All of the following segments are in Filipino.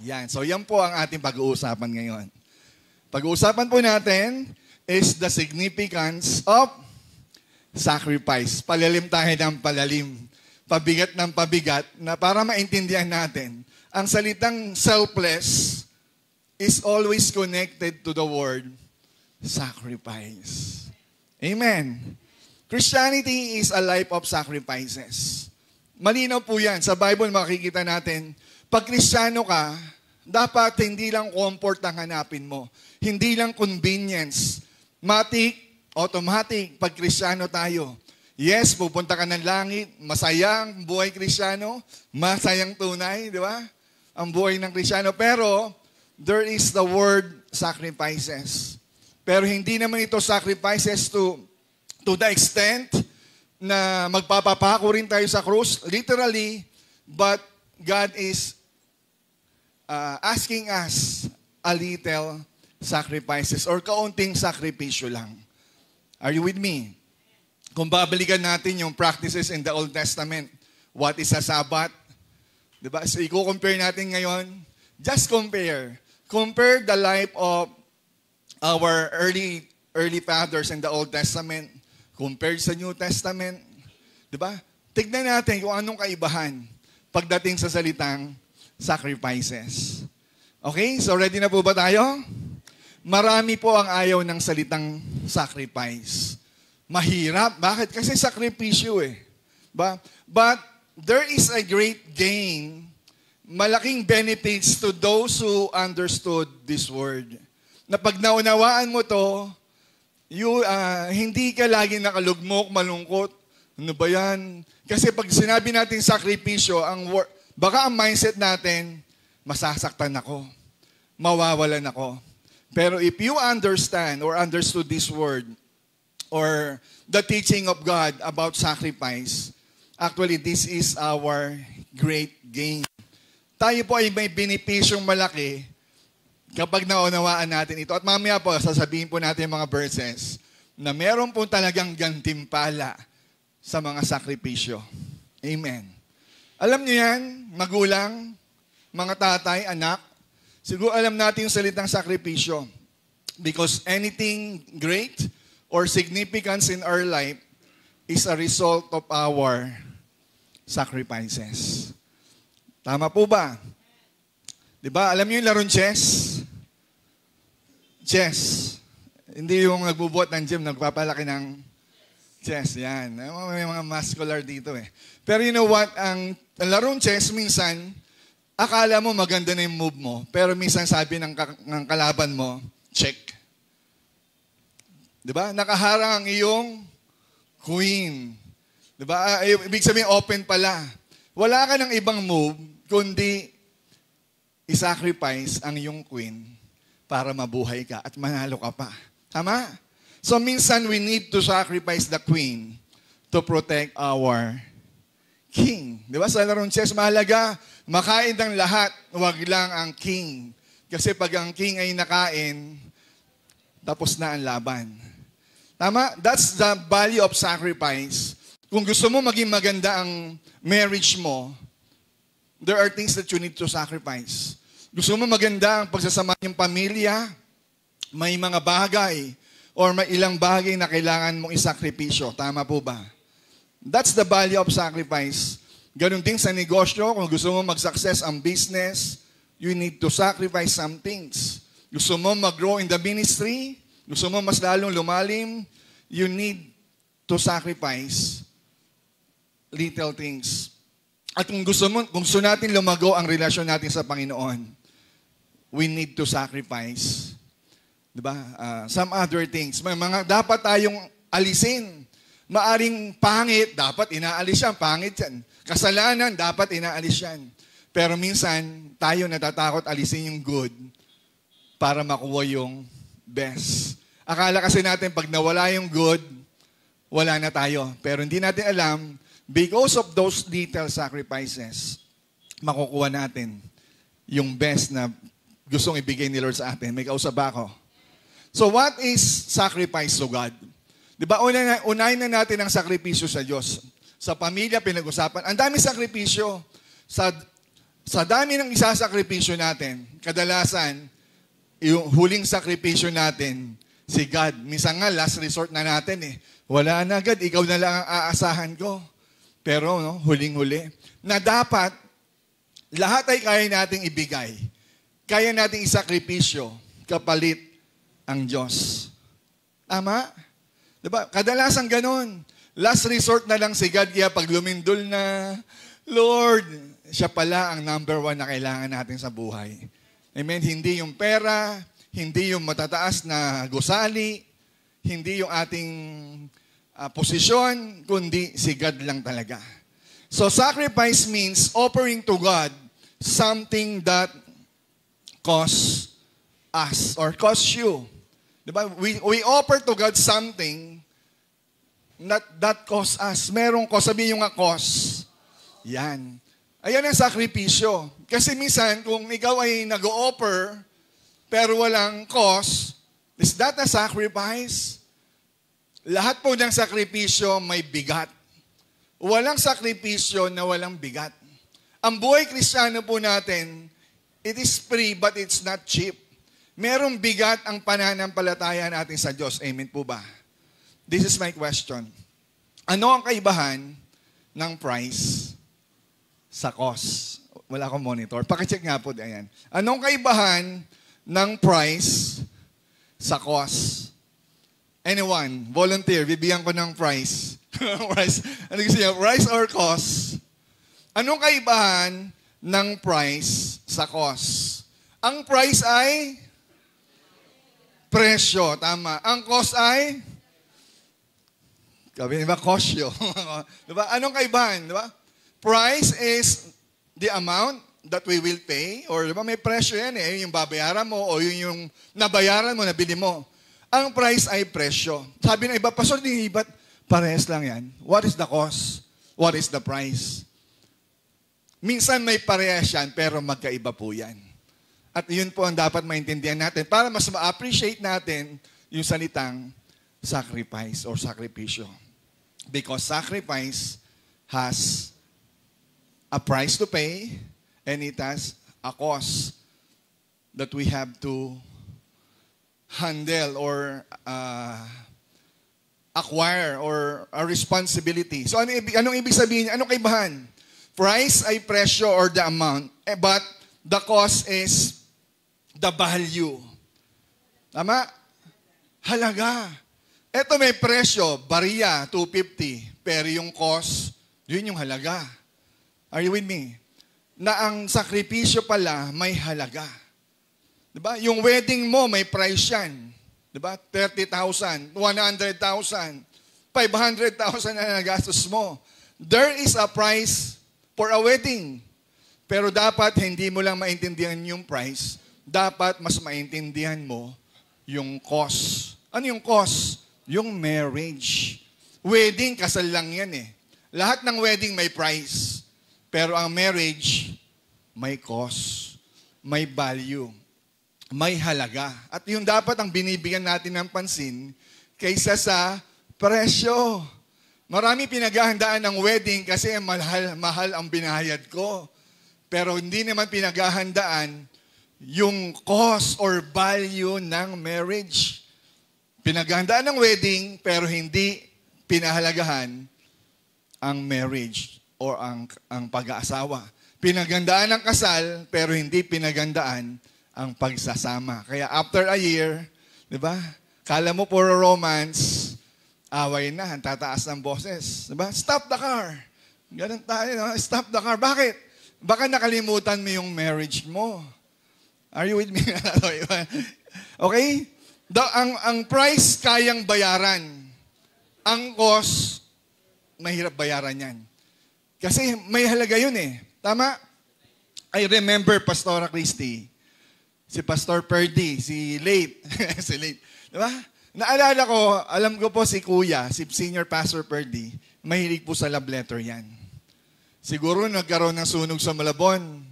Yan. So yan po ang ating pag-uusapan ngayon. Pag-uusapan po natin is the significance of sacrifice. Palalim tayo ng palalim. Pabigat ng pabigat na para maintindihan natin. Ang salitang selfless is always connected to the word sacrifice. Amen. Christianity is a life of sacrifices. Malinaw po yan. Sa Bible makikita natin, pag Kristiyano ka, dapat hindi lang comfort ang hanapin mo. Hindi lang convenience. Automatic, pag Kristiyano tayo. Yes, pupunta ka ng langit, masayang buhay Kristiyano, masayang tunay, di ba? Ang buhay ng Kristiyano. Pero, there is the word sacrifices. Pero hindi naman ito sacrifices to the extent na magpapapako rin tayo sa krus, literally, but God is asking us a little sacrifices or kaunting sakripisyo lang. Are you with me? Kung babalikan natin yung practices in the Old Testament, what is a Sabbath? Diba? So, i-compare natin ngayon. Just compare. Compare the life of our early fathers in the Old Testament compared sa New Testament. Diba? Tignan natin kung anong kaibahan pagdating sa salitang sacrifices. Okay? So, ready na po ba tayo? Marami po ang ayaw ng salitang sacrifice. Mahirap. Bakit? Kasi sakripisyo eh. But there is a great gain, malaking benefits to those who understood this word. Na pag naunawaan mo to, hindi ka lagi nakalugmok, malungkot. Ano ba yan? Kasi pag sinabi natin sakripisyo, baka ang mindset natin, masasaktan ako, mawawalan ako. Pero if you understand or understood this word, or the teaching of God about sacrifice, actually, this is our great gain. Tayo po ay may benepisyong malaki kapag naunawaan natin ito. At mamaya po, sasabihin po natin yung mga verses na meron po talagang gantimpala sa mga sakripisyo. Amen. Alam niyo yan, magulang, mga tatay, anak, siguro alam natin yung salitang sakripisyo. Because anything great or significance in our life is a result of our sacrifices. Tama po ba? Diba? Alam niyo yung larong chess? Chess. Hindi yung nagbubuhat ng gym, nagpapalaki ng chess. Yan. May mga muscular dito eh. Pero you know what? Ang larong chess, minsan, akala mo maganda na yung move mo. Pero minsan sabi ng kalaban mo, check. Diba? Nakaharang ang iyong queen. Diba? Ibig sabihin, open pala. Wala ka ng ibang move, kundi isacrifice ang iyong queen para mabuhay ka at manalo ka pa. Tama? So, minsan we need to sacrifice the queen to protect our king. Diba? Sa larong chess, mahalaga, makain ng lahat, wag lang ang king. Kasi pag ang king ay nakain, tapos na ang laban. Tama? That's the value of sacrifice. Kung gusto mo maging maganda ang marriage mo, there are things that you need to sacrifice. Gusto mo maganda ang pagsasama ng pamilya, may mga bagay or may ilang bagay na kailangan mong isakripisyo. Tama po ba? That's the value of sacrifice. Ganun din sa negosyo, kung gusto mo mag-success ang business, you need to sacrifice some things. Gusto mo mag-grow in the ministry, gusto mo mas lalong lumalim, you need to sacrifice little things. At kung gusto natin lumago ang relasyon natin sa Panginoon, we need to sacrifice, diba? Some other things. May mga dapat tayong alisin. Maaring pangit, dapat inaalis yan. Pangit yan. Kasalanan, dapat inaalis yan. Pero minsan, tayo natatakot alisin yung good para makuha yung best. Akala kasi natin pag nawala yung good, wala na tayo. Pero hindi natin alam, because of those little sacrifices, makukuha natin yung best na gustong ibigay ni Lord sa atin. May kausap ako. So what is sacrifice to God? Diba, unahin na natin ang sakripisyo sa Diyos. Sa pamilya, pinag-usapan. Ang dami sakripisyo. Sa dami ng isasakripisyo natin, kadalasan, yung huling sakripisyo natin, si God. Minsan nga, last resort na natin eh. Wala na agad, ikaw na lang ang aasahan ko. Pero, no, huling-huli, na dapat, lahat ay kaya nating ibigay. Kaya nating isakripisyo, kapalit ang Diyos. Tama? Diba? Kadalasan ganon. Last resort na lang si God, kaya pag lumindol na, Lord, siya pala ang number 1 na kailangan natin sa buhay. Amen? Hindi yung pera, hindi yung matataas na gusali, hindi yung ating posisyon, kundi si God lang talaga. So sacrifice means offering to God something that costs us or costs you. Diba? We offer to God something that costs us. Merong cost, sabihin yung nga cost. Yan. Ayan ang sakripisyo. Kasi minsan, kung ikaw ay nag-o-offer, pero walang cost, is that a sacrifice? Lahat po ng sakripisyo may bigat. Walang sakripisyo na walang bigat. Ang buhay Kristiyano po natin, it is free but it's not cheap. Merong bigat ang pananampalataya natin sa Diyos. Amen po ba? This is my question. Ano ang kaibahan ng price sa cost? Wala akong monitor. Pakicheck nga po. Ayan. Anong kaibahan ng price sa cost? Anyone? Volunteer. Bibigyan ko ng price. Price. Ano gusto niya? Price or cost? Anong kaibahan ng price sa cost? Ang price ay presyo. Tama. Ang cost ay diba? Kosyo. Diba? Anong kaibahan? Diba? Price is the amount that we will pay. Or diba? May presyo yan eh. Yung babayaran mo o yung nabayaran mo, nabili mo. Ang price ay presyo. Sabi ng iba, Pastor, ba't parehas lang yan? What is the cost? What is the price? Minsan may parehas yan, pero magkaiba po yan. At yun po ang dapat maintindihan natin para mas ma-appreciate natin yung salitang sacrifice or sakripisyo. Because sacrifice has a price to pay and it has a cost that we have to handle or acquire or a responsibility. So anong ibig sabihin? Anong kaibahan? Price ay presyo or the amount, but the cost is the value. Tama? Halaga. Ito may presyo, bariya, 250, pero yung cost, yun yung halaga. Are you with me? Na ang sakripisyo pala may halaga. Diba? Yung wedding mo, may price yan. Diba? 30,000, 100,000, 500,000 na nagastos mo. There is a price for a wedding. Pero dapat hindi mo lang maintindihan yung price. Dapat mas maintindihan mo yung cost. Ano yung cost? Yung marriage. Wedding, kasal lang yan eh. Lahat ng wedding may price. Pero ang marriage, may cost. May value. May halaga. At yung dapat ang binibigyan natin ng pansin kaysa sa presyo. Marami pinaghahandaan ng wedding kasi mahal ang binayad ko. Pero hindi naman pinaghahandaan yung cost or value ng marriage. Pinaghahandaan ng wedding pero hindi pinahalagahan ang marriage or ang pag-aasawa. Pinaghandaan ng kasal pero hindi pinaghandaan ang pagsasama. Kaya after a year, di ba? Kala mo puro romance, away na, tataas ng boses. Di ba? Stop the car. Ganun tayo, no? Stop the car. Bakit? Baka nakalimutan mo yung marriage mo. Are you with me? Okay? Ang price kayang bayaran. Ang cost, mahirap bayaran yan. Kasi may halaga yun eh. Tama? I remember Pastora Christy, si Pastor Perdy, si Late. Si Late. Diba? Naalala ko, alam ko po si Kuya, si Senior Pastor Perdy, mahilig po sa love letter yan. Siguro nagkaroon ng sunog sa Malabon.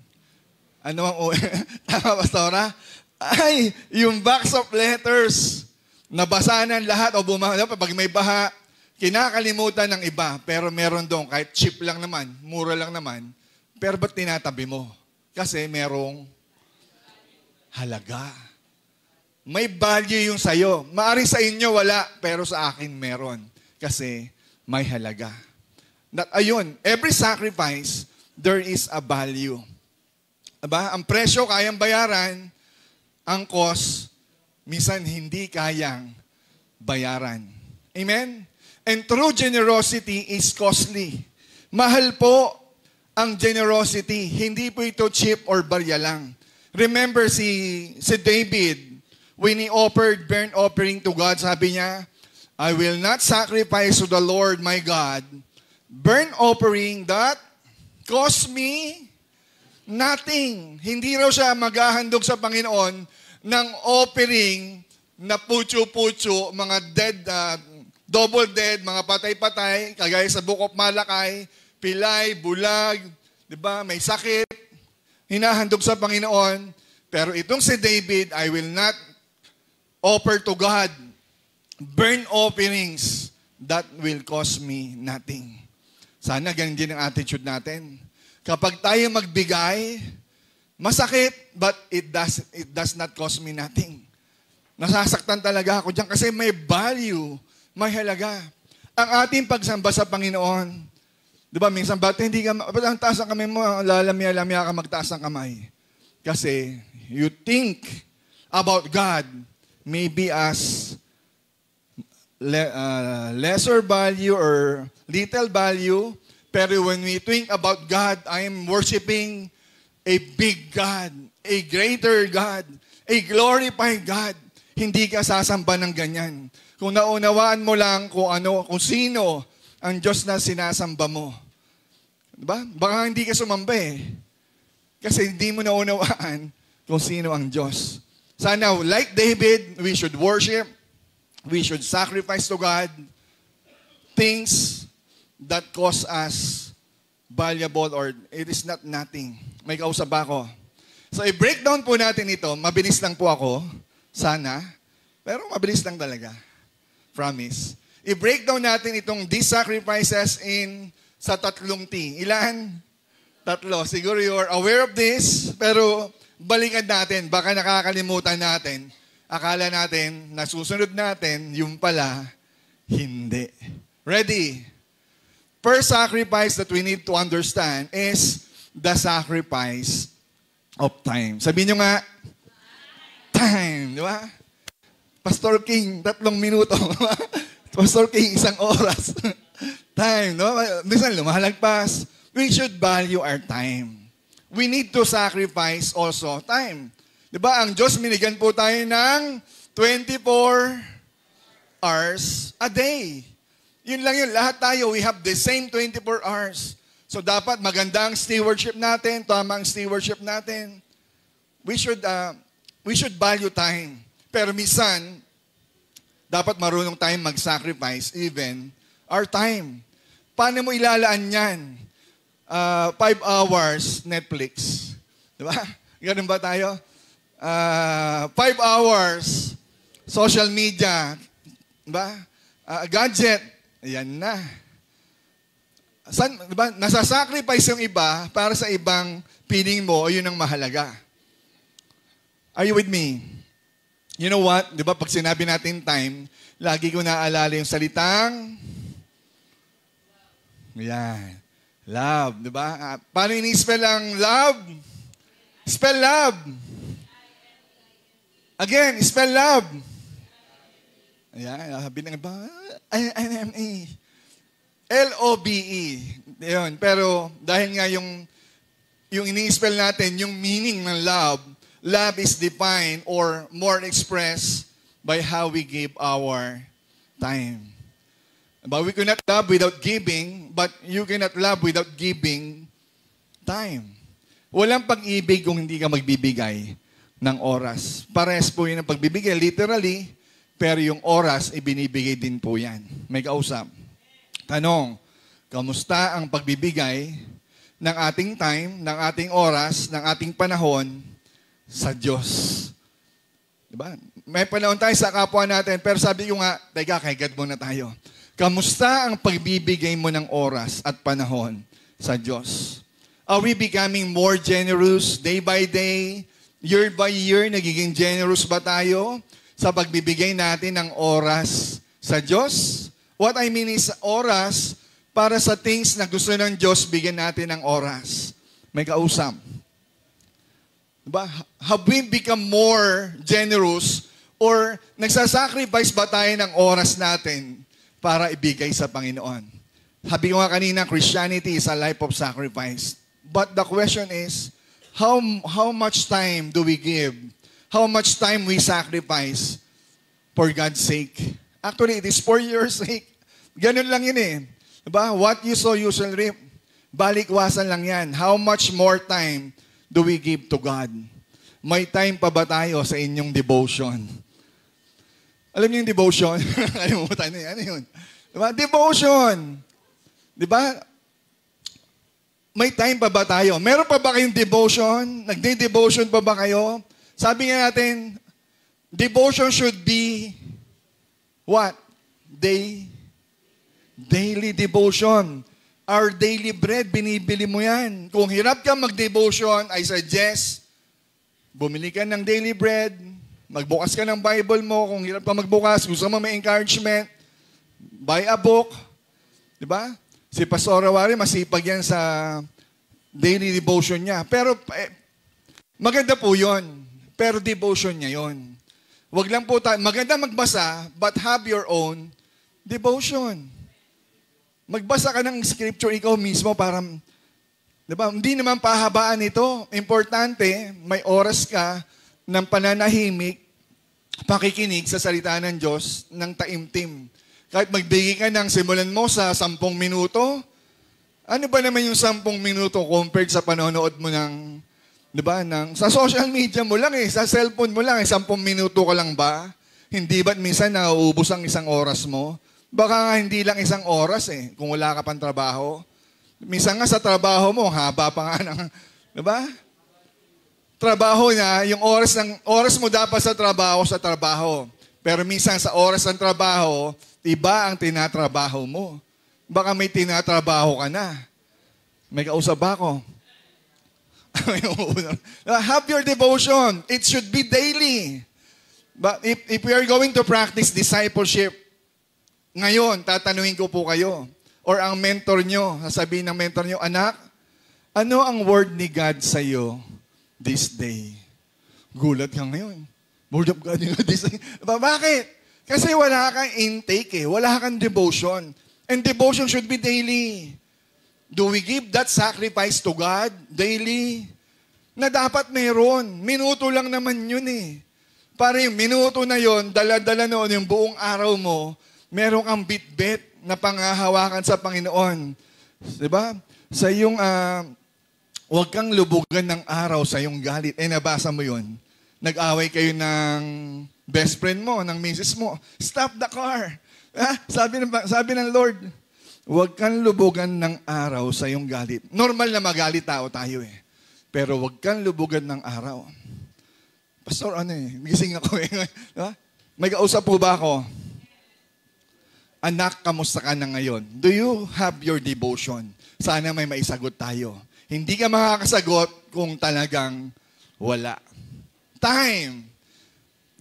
Ano ang tama, Pastora? Ay, yung box of letters, nabasa ng lahat o bumaha. Pag may baha, kinakalimutan ng iba. Pero meron doon, kahit cheap lang naman, mura lang naman, pero ba't tinatabi mo? Kasi merong halaga. May value yung sa'yo. Maaring sa inyo wala, pero sa akin meron. Kasi may halaga. Ayun, every sacrifice, there is a value. Diba? Ang presyo kayang bayaran, ang cost, minsan hindi kayang bayaran. Amen? And true generosity is costly. Mahal po ang generosity. Hindi po ito cheap or barya lang. Remember si David, when he offered burnt offering to God, sabi niya, I will not sacrifice to the Lord my God burnt offering that cost me nothing. Hindi raw siya maghahandog sa Panginoon ng offering na putyo-putyo, mga dead, double dead, mga patay-patay, kagaya sa Book of Malakay, pilay, bulag, di ba, may sakit, hinahandog sa Panginoon. Pero itong si David, I will not offer to God burnt offerings that will cost me nothing. Sana ganyan din ang attitude natin. Kapag tayo magbigay, masakit, but it does not cost me nothing. Nasasaktan talaga ako diyan kasi may value, may halaga. Ang ating pagsamba sa Panginoon, di ba, minsan ba't hindi ka, ba't ang taas ang kamay mo, lalamya-lamya ka magtaas ang kamay? Kasi you think about God maybe as lesser value or little value, pero when we think about God, I am worshiping a big God, a greater God, a glorified God. Hindi ka sasamba ng ganyan. Kung naunawaan mo lang kung sino ang Diyos na sinasamba mo. Diba? Baka hindi ka sumamba eh. Kasi hindi mo naunawaan kung sino ang Diyos. Sana, like David, we should worship, we should sacrifice to God things that cost us valuable or it is not nothing. May kausap ako. So, i-breakdown po natin ito. Mabilis lang po ako. Sana. Pero mabilis lang talaga. Promise. I-breakdown natin itong these sacrifices sa 3 T. Ilan? 3. Siguro you're aware of this, pero balikan natin. Baka nakakalimutan natin. Akala natin, nasusunod natin, yung pala, hindi. Ready? First sacrifice that we need to understand is the sacrifice of time. Sabihin nyo nga, time. Di ba? Pastor King, 3 minuto. Pastor King, 1 oras. Time. No? Minsan lumalagpas. We should value our time. We need to sacrifice also time. Di ba? Ang Diyos minigyan po tayo ng 24 hours a day. Yun lang yun. Lahat tayo, we have the same 24 hours. So dapat magandang stewardship natin, tamang stewardship natin. We should value time. Pero minsan, dapat marunong tayong mag-sacrifice even our time. Paano mo ilalaan yan? 5 hours Netflix. Di ba? Ganun ba tayo? 5 hours social media. Di ba? Gadget. Ayan na. Diba? Nasa-sacrifice yung iba para sa ibang piling mo, yun ang mahalaga. Are you with me? You know what? Diba, pag sinabi natin time, lagi ko naaalala yung salitang yan. Love. Diba? Paano ini-spell ang love? Spell love. Again, spell love. Ayan, sabi ng iba, I-N-M-E. L-O-B-E. Yun. Pero dahil nga yung ini-spell natin, yung meaning ng love is defined or more expressed by how we give our time. But we cannot love without giving, but you cannot love without giving time. Walang pag-ibig kung hindi ka magbibigay ng oras. Pares po yun ang pagbibigay, literally, pero yung oras, ibinibigay din po yan. May kausap. Tanong, kamusta ang pagbibigay ng ating time, ng ating oras, ng ating panahon sa Diyos? Diba? May panahon tayo sa kapwa natin, pero sabi ko nga, teka, kay God muna tayo. Kamusta ang pagbibigay mo ng oras at panahon sa Diyos? Are we becoming more generous day by day, year by year? Nagiging generous ba tayo sa pagbibigay natin ng oras sa Diyos? What I mean is oras para sa things na gusto ng Diyos, bigyan natin ng oras. May kausap. Diba? Have we become more generous or nagsasacrifice ba tayo ng oras natin para ibigay sa Panginoon? Sabi ko nga kanina, Christianity is a life of sacrifice. But the question is, how much time do we give? How much time we sacrifice for God's sake? Actually, it is for your sake. Ganun lang yun eh. Diba? What you sow, you shall reap. Balikwasan lang yan. How much more time do we give to God? May time pa ba tayo sa inyong devotion? Alam niyo yung devotion? Kalimutan niyo. Ano yun? Diba? Devotion. Diba? May time pa ba tayo? Meron pa ba kayong devotion? Nagde-devotion pa ba kayo? Sabi nga natin, devotion should be what? Daily devotion. Our daily bread, binibili mo yan. Kung hirap ka mag-devotion, I suggest, bumili ka ng daily bread, magbukas ka ng Bible mo. Kung hirap ka magbukas, gusto mo may encouragement, buy a book. Diba? Si Pastor Awari, masipag yan sa daily devotion niya. Pero, maganda po yun. Pero devotion niya yun. Wag lang po tayo, maganda magbasa, but have your own devotion. Magbasa ka ng scripture ikaw mismo para, diba, hindi naman pahabaan ito. Importante, may oras ka ng pananahimik, pakikinig sa salita ng Diyos ng taimtim. Kahit magbigay ka ng simulan mo sa 10 minuto, ano ba naman yung 10 minuto compared sa panonood mo ng, diba, sa social media mo lang sa cellphone mo lang 10 minuto ka lang ba? Hindi ba't minsan nauubos ang 1 oras mo? Baka nga hindi lang 1 oras kung wala ka pang trabaho. Minsan nga sa trabaho mo, haba pa nga ng, diba? Trabaho na, yung oras mo dapat sa trabaho. Pero minsan sa oras ng trabaho, iba ang tinatrabaho mo. Baka may tinatrabaho ka na. May kausap ba ako? Have your devotion. It should be daily. But if we are going to practice discipleship, ngayon, tatanungin ko po kayo, or ang mentor nyo, sasabihin ng mentor nyo, anak, ano ang word ni God sa iyo this day? Gulat ka ngayon. Word of God this day. Bakit? Kasi wala kang intake wala kang devotion. And devotion should be daily. Do we give that sacrifice to God daily? Na dapat meron. Minuto lang naman yun Para yung minuto na yun, dala-dala noon yung buong araw mo, meron kang bit-bit na pangahawakan sa Panginoon. Diba? Sa iyong, huwag kang lubugan ng araw sa iyong galit. Nabasa mo yun. Nag-away kayo ng best friend mo, ng misis mo. Stop the car. Sabi ng Lord, huwag kang lubugan ng araw sa iyong galit. Normal na magalit tayo Pero huwag kang lubugan ng araw. Pastor, gising ako Diba? May kausap po ba ako? Anak, kamusta ka na ngayon? Do you have your devotion? Sana may maisagot tayo. Hindi ka makakasagot kung talagang wala. Time.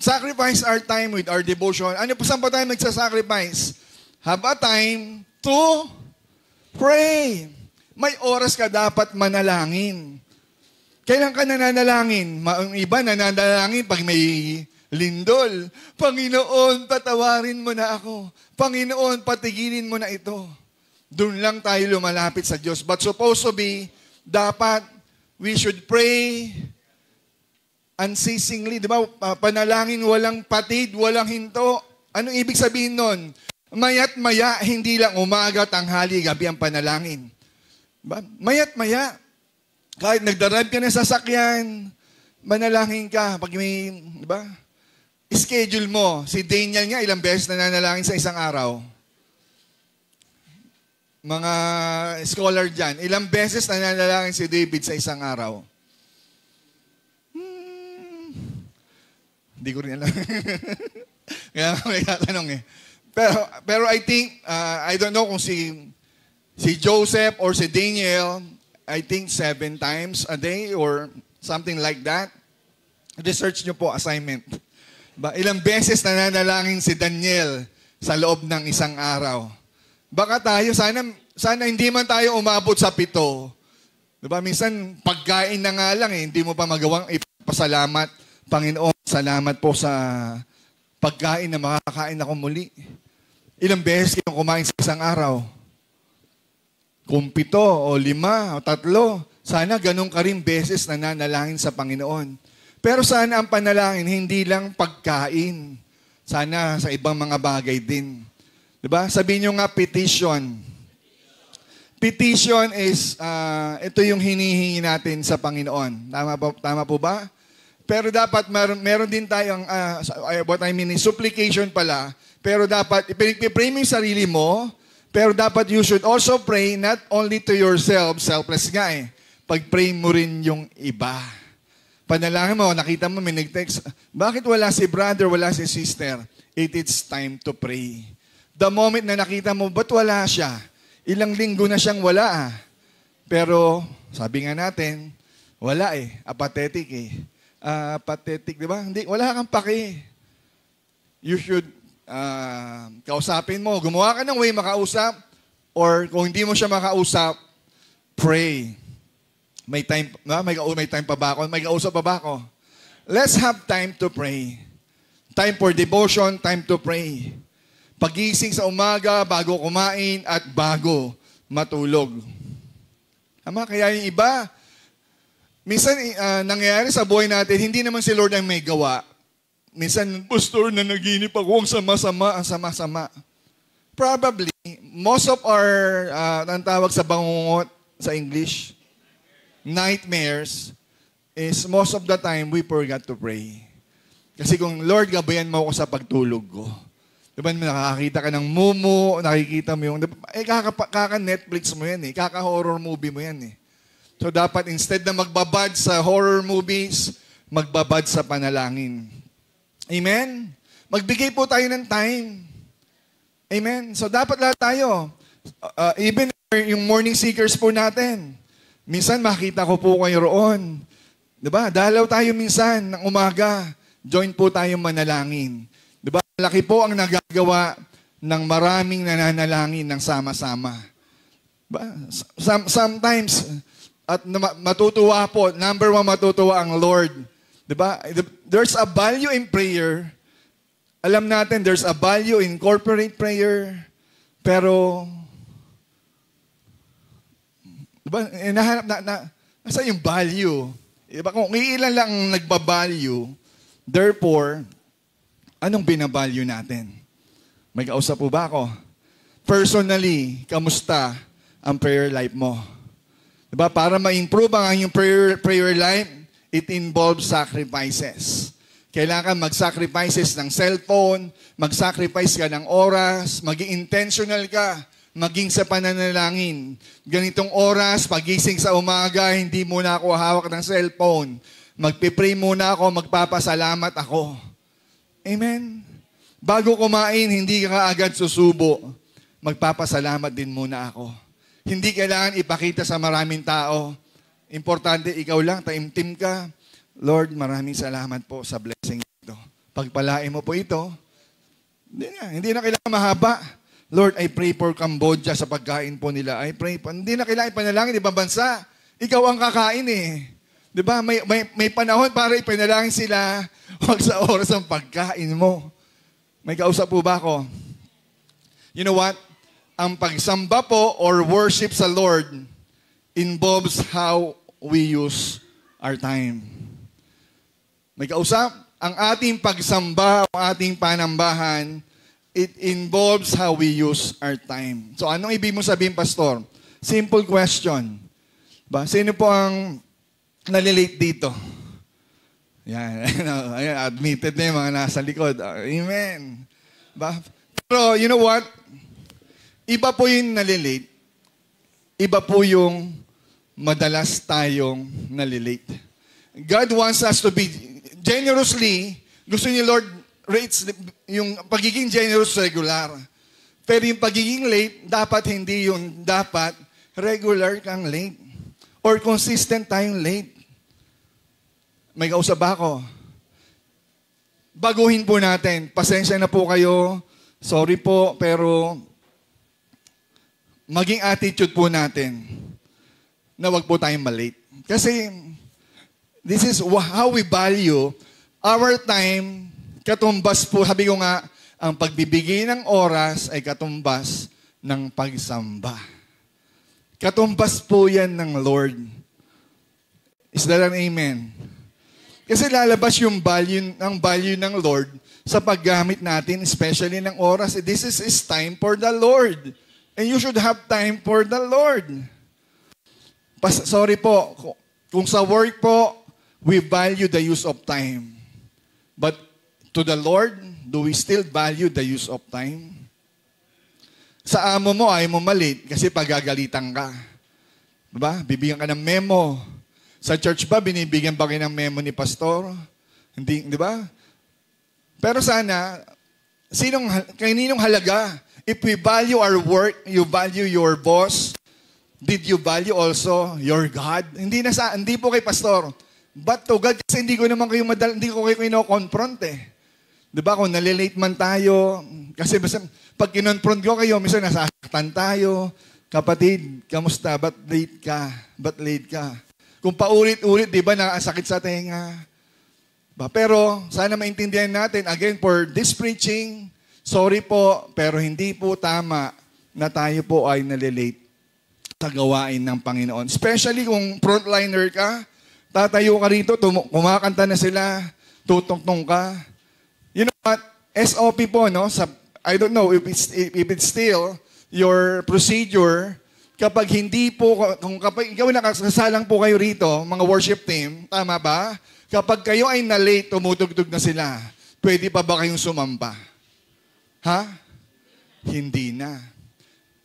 Sacrifice our time with our devotion. Saan pa tayo magsasacrifice? Have a time to pray. May oras ka dapat manalangin. Kailan ka nananalangin? Ang iba nananalangin pag may lindol. Panginoon, patawarin mo na ako. Panginoon, patigilin mo na ito. Doon lang tayo lumalapit sa Diyos. But supposed to be, dapat we should pray unceasingly. Di ba? Panalangin walang patid, walang hinto. Anong ibig sabihin nun? Maya't maya, hindi lang umaga, tanghali, gabi ang panalangin. Diba? Maya't maya. Kahit nagdarab ka ng sasakyan, manalangin ka. Pag may, di ba? Schedule mo. Si Daniel nga, ilang beses nananalangin sa isang araw. Mga scholar dyan, ilang beses nananalangin si David sa isang araw. Hindi ko rin alam. Kaya may tatanong Pero I think, I don't know kung si Joseph or si Daniel, I think 7 times a day or something like that. Research nyo po, assignment. Ilang beses nananalangin si Daniel sa loob ng isang araw. Baka tayo, sana hindi man tayo umabot sa 7. Diba? Minsan, pagkain na nga lang hindi mo pa magawang ipasalamat. Panginoon, salamat po sa pagkain na makakain ako muli. Ilang beses kayong kumain sa isang araw? Kung 7 o 5 o 3, sana ganun ka rin beses nananalangin sa Panginoon. Pero sana ang panalangin, hindi lang pagkain. Sana sa ibang mga bagay din. Diba? Sabihin nyo nga, petition. Petition is, ito yung hinihingi natin sa Panginoon. Tama po ba? Pero dapat meron din tayong, what I mean is supplication pala. Pero dapat, ipinipray mo yung sarili mo, pero dapat you should also pray not only to yourself, selfless nga eh. Pag-pray mo rin yung iba. Panalangin mo, nakita mo, may nag-text, bakit wala si brother, wala si sister? It's time to pray. The moment na nakita mo, ba't wala siya? Ilang linggo na siyang wala ah. Pero, sabi nga natin, wala eh. Apathetic eh. Apathetic, di ba? Hindi, wala kang paki. You should, kausapin mo. Gumawa ka ng way makausap. Or kung hindi mo siya makausap, pray. May time pa ba ako? May kausap pa ba ako? Let's have time to pray. Time for devotion, time to pray. Pagising sa umaga, bago kumain, at bago matulog. Tama? Kaya yung iba, minsan nangyayari sa buhay natin, hindi naman si Lord ang may gawa. Minsan, Pastor, nanaginip ako, ang sama-sama. Probably, most of our, ang tawag sa bangungot sa English, nightmares, is most of the time we forgot to pray. Kasi kung, Lord, gabayan mo ako sa pagtulog ko. Diba, nakakita ka ng mumu, nakikita mo yung, kaka-Netflix mo yan eh, kaka-horror movie mo yan eh. So dapat instead na magbabad sa horror movies, magbabad sa panalangin. Amen? Magbigay po tayo ng time. Amen? So dapat lahat tayo, even yung morning seekers po natin, minsan makita ko po kayo roon. Diba? Dalaw tayo minsan ng umaga. Join po tayong manalangin. Diba? Laki po ang nagagawa ng maraming nananalangin ng sama-sama. Diba? Sometimes, at matutuwa po, number 1 matutuwa ang Lord. Diba? There's a value in prayer. Alam natin, there's a value in corporate prayer. Pero, diba, nahanap nasa yung value. Diba, kung ilan lang nagbabalue, therefore, anong binabalue natin? May kausap po ba ako? Personally, kamusta ang prayer life mo? Diba, para ma-improve ang inyong prayer life, it involves sacrifices. Kailangan mag-sacrifices ng cellphone, mag-sacrifice ka ng oras, maging intentional ka, maging sa pananalangin. Ganitong oras, pagising sa umaga, hindi muna ako hawak ng cellphone. Magpipray muna ako, magpapasalamat ako. Amen? Bago kumain, hindi ka agad susubo. Magpapasalamat din muna ako. Hindi kailangan ipakita sa maraming tao. Importante, ikaw lang, taimtim ka. Lord, maraming salamat po sa blessing ito. Pagpalain mo po ito, hindi na kailangan mahaba. Lord, I pray for Cambodia sa pagkain po nila. I pray po. Hindi na kailangan ipanalangin, ibang bansa. Ikaw ang kakain eh. Di ba? May panahon para ipanalangin sila. Huwag sa oras ng pagkain mo. May kausap po ba ako? You know what? Ang pagsamba po or worship sa Lord involves how we use our time. May kausap? Ang ating pagsamba, ang ating panambahan, it involves how we use our time. So anong ibig mo sabihin, Pastor? Simple question. Ba? Sino po ang nalilate dito? Yan. Admitted na yung mga nasa likod. Amen. Ba? Pero you know what? Iba po yung nalilate. Iba po yung madalas tayong nalilate. God wants us to be generously, gusto ni Lord rates yung pagiging generous regular. Pero yung pagiging late, dapat hindi yung dapat regular kang late. Or consistent tayong late? May kausap ba ako? Baguhin po natin. Pasensya na po kayo. Sorry po, pero maging attitude po natin na wag po tayong malate. Kasi this is how we value our time. Katumbas po, sabi ko nga, ang pagbibigay ng oras ay katumbas ng pagsamba. Katumbas po yan ng Lord. Is that an amen? Kasi lalabas yung value ng Lord sa paggamit natin, especially ng oras. This is time for the Lord. And you should have time for the Lord. Sorry po, kung sa work po, we value the use of time. But to the Lord, do we still value the use of time? Sa amo mo, ayaw mo malit kasi pagagalitan ka. Diba? Bibigyan ka ng memo. Sa church ba, binibigyan ba kayo ng memo ni pastor? Hindi, di ba? Pero sana, kaninong halaga? If we value our work, you value your boss, did you value also your God? Hindi po kay pastor. But to God, kasi hindi ko kayo kino-confront eh. Diba, kung nalilate man tayo, kasi pag kinonfront ko kayo, minsan nasasaktan tayo. Kapatid, kamusta? Ba't late ka? Ba't late ka? Kung paulit-ulit, di ba, nakasakit sa tenga. Pero, sana maintindihan natin, again, for this preaching, sorry po, pero hindi po tama na tayo po ay nalilate sa gawain ng Panginoon. Especially kung frontliner ka, tatayo ka rito, kumakanta na sila, tutungtong ka. You know what? SOP po, no? I don't know if it's still your procedure. Kapag hindi po, kapag ikaw nakasasalang po kayo rito, mga worship team, tama ba? Kapag kayo ay na-late, tumutugtog na sila, pwede pa ba kayong sumamba? Ha? Hindi na.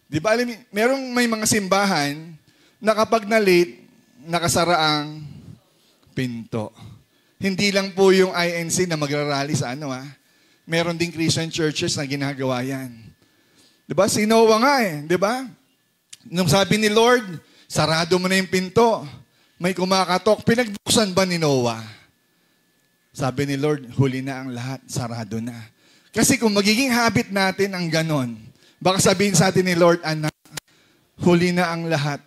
Di ba alam, may mga simbahan na kapag na-late, nakasara ang pinto. Hindi lang po yung INC na magrarally sa Meron ding Christian churches na ginagawa yan. Diba? Si Noah nga diba? Nung sabi ni Lord, sarado mo na yung pinto. May kumakatok. Pinagbuksan ba ni Noah? Sabi ni Lord, huli na ang lahat. Sarado na. Kasi kung magiging habit natin ang ganon, baka sabihin sa atin ni Lord, anak, huli na ang lahat.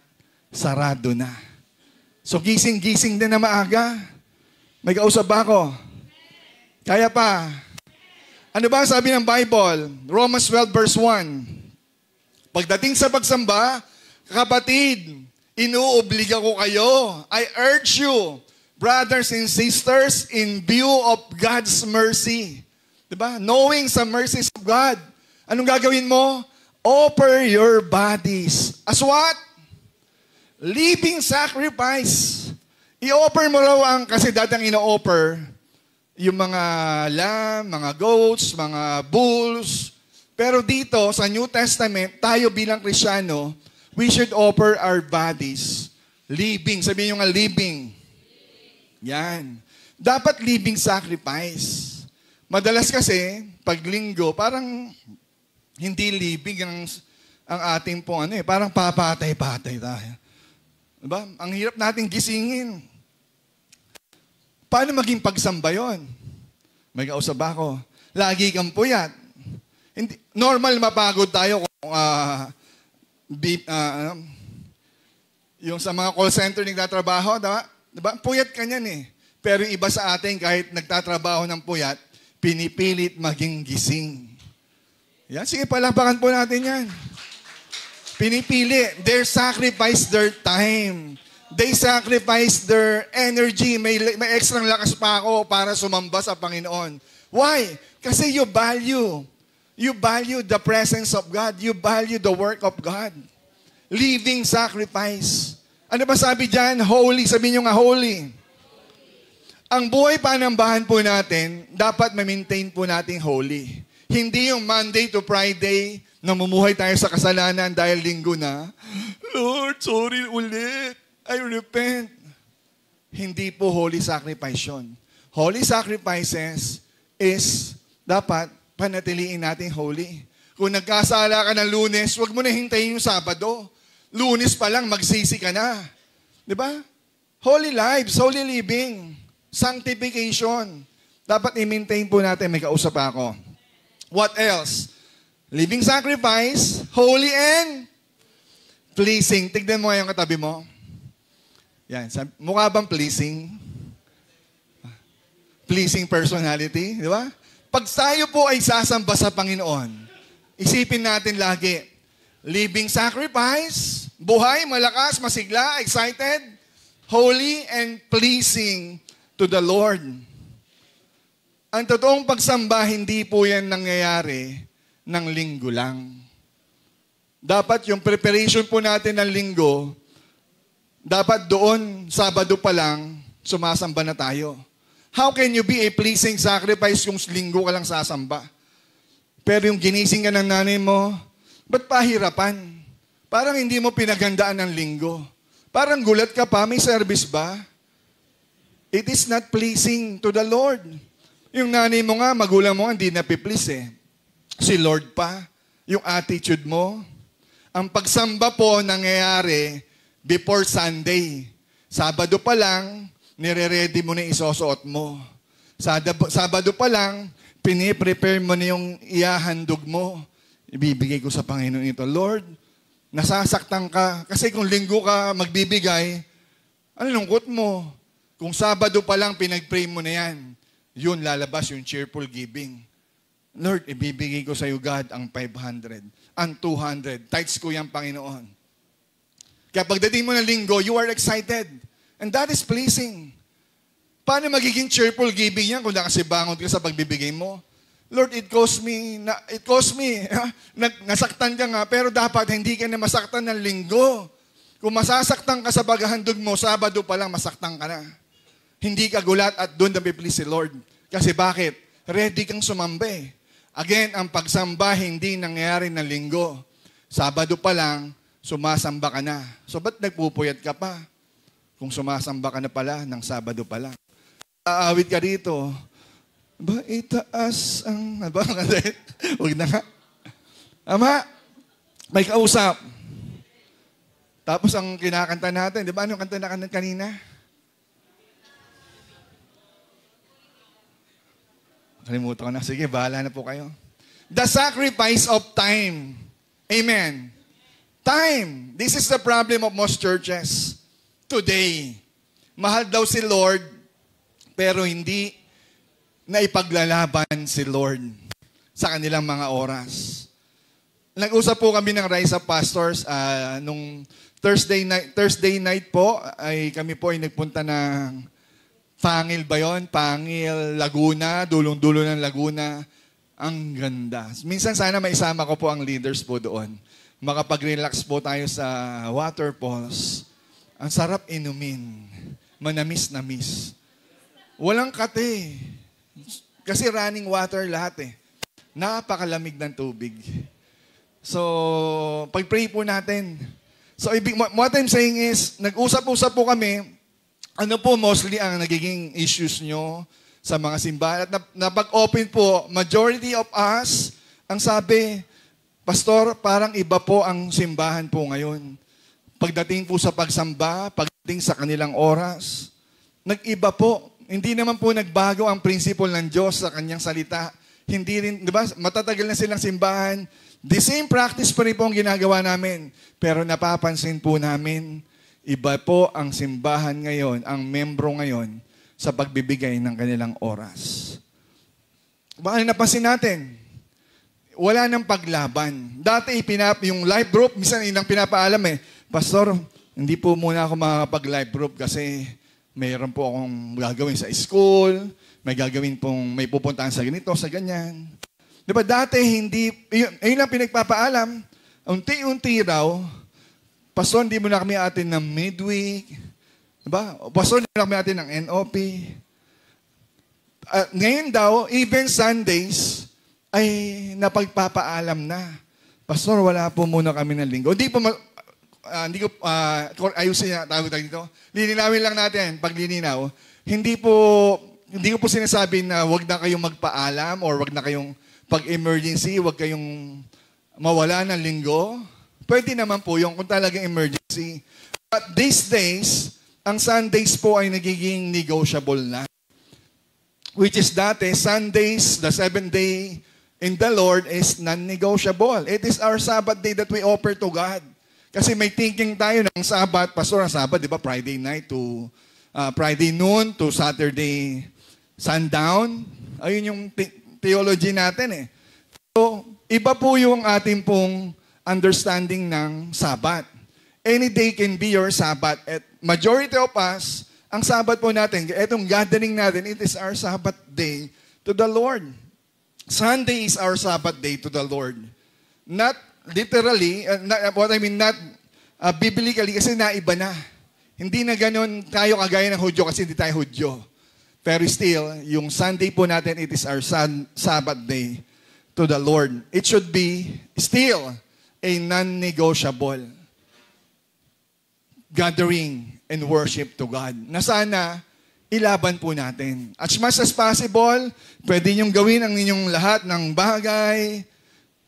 Sarado na. So gising-gising din na maaga. May kausap ba ako? Kaya pa. Ano ba sabi ng Bible? Romans 12 verse 1. Pagdating sa pagsamba, kapatid, inuobliga ko kayo. I urge you, brothers and sisters, in view of God's mercy. Diba? Knowing sa mercies of God. Anong gagawin mo? Offer your bodies. As what? Living sacrifice. I-offer mo raw kasi datang ino-offer yung mga lamb, mga goats, mga bulls. Pero dito, sa New Testament, tayo bilang Kristiyano, we should offer our bodies. Living. Sabihin nyo nga, living. Yan. Dapat living sacrifice. Madalas kasi, pag linggo, parang hindi living ang ating pong parang papatay-patay tayo. Diba? Ang hirap natin gisingin. Paano maging pagsamba yun? May kausap ako. Lagi kang puyat. Normal mapagod tayo kung yung sa mga call center nagtatrabaho, diba? Puyat ka niyan eh. Pero yung iba sa atin, kahit nagtatrabaho ng puyat, pinipilit maging gising. Yan, sige, palapakan po natin yan. Pinipili. They sacrifice their time. They sacrifice their energy. May extra lakas pa ako para sumamba sa Panginoon. Why? Kasi you value. You value the presence of God. You value the work of God. Living sacrifice. Ano ba sabi dyan? Holy. Sabihin nyo nga, holy. Ang buhay panambahan po natin, dapat ma-maintain po natin holy. Hindi yung Monday to Friday, namumuhay tayo sa kasalanan dahil linggo na. Lord, sorry ulit. I repent. Hindi po holy sacrifice yun. Holy sacrifices is dapat panatiliin natin holy. Kung nagkasala ka ng Lunes, huwag mo na hintayin yung Sabado. Lunes pa lang, magsisi ka na. Di ba? Holy lives, holy living, sanctification. Dapat i-maintain po natin, may kausap ako. What else? Living sacrifice, holy and pleasing. Tignan mo yung katabi mo. Yan, mukha bang pleasing? Pleasing personality, di ba? Pag tayo po ay sasamba sa Panginoon, isipin natin lagi, living sacrifice, buhay, malakas, masigla, excited, holy and pleasing to the Lord. Ang totoong pagsamba, hindi po yan nangyayari ng linggo lang. Dapat yung preparation po natin ng linggo, dapat doon, Sabado pa lang, sumasamba na tayo. How can you be a pleasing sacrifice kung linggo ka lang sasamba? Pero yung ginising ka ng nanay mo, ba't pahirapan? Parang hindi mo pinagandaan ng linggo. Parang gulat ka pa, may service ba? It is not pleasing to the Lord. Yung nanay mo nga, magulang mo nga, hindi na-please eh. Si Lord pa, yung attitude mo. Ang pagsamba po nangyayari before Sunday. Sabado pa lang, nire-ready mo na isusuot mo. Sabado pa lang, piniprepare mo na yung ihahandog mo. Ibibigay ko sa Panginoon ito. Lord, nasasaktan ka. Kasi kung linggo ka magbibigay, ano lungkot mo? Kung Sabado pa lang, pinag-pray mo na yan. Yun, lalabas yung cheerful giving. Lord, ibibigay ko sa iyo, God, ang 500, ang 200. Tithes ko yan, Panginoon. Kaya pagdating mo ng linggo, you are excited. And that is pleasing. Paano magiging cheerful giving yan kung nakasibangon ka sa pagbibigay mo? Lord, it cost me. Nasaktan ka nga, pero dapat hindi ka na masaktan ng linggo. Kung masasaktan ka sa paghahandog mo, Sabado pa lang masaktan ka na. Hindi ka gulat at doon na please si Lord. Kasi bakit? Ready kang sumambe. Again, ang pagsamba hindi nangyayari ng linggo. Sabado pa lang, sumasamba ka na. So, ba't nagpupuyat ka pa? Kung sumasamba ka na pala, ng Sabado pa lang. Aawit ka dito. Ba, itaas ang... Ba, huwag na nga. Ama, may kausap. Tapos ang kinakanta natin, di ba? Anong kanta na kanina? Kalimutan ko na. Sige, bahala na po kayo. The sacrifice of time. Amen. Time. This is the problem of most churches today. Mahal daw si Lord, pero hindi na ipaglalaban si Lord sa kanilang mga oras. Nag-usap po kami ng Rise Up Pastors nung Thursday night po, ay kami po ay nagpunta ng Pangil ba yun? Pangil, Laguna, dulong-dulo ng Laguna. Ang ganda. Minsan sana maisama ko po ang leaders po doon. Makapag-relax po tayo sa waterfalls. Ang sarap inumin. Manamis-namis. Walang kate. Kasi running water lahat eh. Napakalamig ng tubig. So, pag-pray po natin. So, what I'm saying is, nag-usap-usap po kami. Ano po mostly ang nagiging issues nyo sa mga simbahan? At napag-open po, majority of us, ang sabi, Pastor, parang iba po ang simbahan po ngayon. Pagdating po sa pagsamba, pagdating sa kanilang oras, nag-iba po. Hindi naman po nagbago ang principle ng Diyos sa kanyang salita. Hindi rin, di ba, matatagal na silang simbahan. The same practice pa rin po ang ginagawa namin. Pero napapansin po namin, iba po ang simbahan ngayon, ang membro ngayon, sa pagbibigay ng kanilang oras. Baka napansin natin, wala nang paglaban. Dati yung life group, minsan inang pinapaalam Pastor, hindi po muna ako makakapag-life group kasi mayroon po akong gagawin sa school, may pupuntahan sa ganito, sa ganyan. Di ba dati yun lang pinagpapaalam, unti-unti raw, Pastor, hindi mo na kami atin ng midweek. Diba? Pastor, hindi mo na kami atin ng NOP. Ngayon daw, even Sundays, ay napagpapaalam na. Pastor, wala po muna kami ng linggo. Hindi ko ayusin na tawag dito. Lininawin lang natin, paglilinaw. Hindi ko po sinasabi na wag na kayong magpaalam or wag na kayong pag-emergency, wag kayong mawala ng linggo. Pwede naman po yung kung talagang emergency. But these days, ang Sundays po ay nagiging negotiable na. Which is dati, Sundays, the 7th day in the Lord is non-negotiable. It is our Sabbath day that we offer to God. Kasi may thinking tayo ng Sabbath, Pastor, ang Sabbath, di ba, Friday night to Friday noon to Saturday sundown. Ayun yung theology natin eh. So, iba po yung ating pong understanding ng Sabbath. Any day can be your Sabbath. At majority of us, ang Sabbath po natin, itong gathering natin, it is our Sabbath day to the Lord. Sunday is our Sabbath day to the Lord. Not literally, not biblically, kasi naiba na. Hindi na ganun tayo kagaya ng Hudyo kasi hindi tayo Hudyo. Pero still, yung Sunday po natin, it is our Sabbath day to the Lord. It should be still a non-negotiable gathering and worship to God. Na sana, ilaban po natin. As much as possible, pwede niyong gawin ang inyong lahat ng bagay.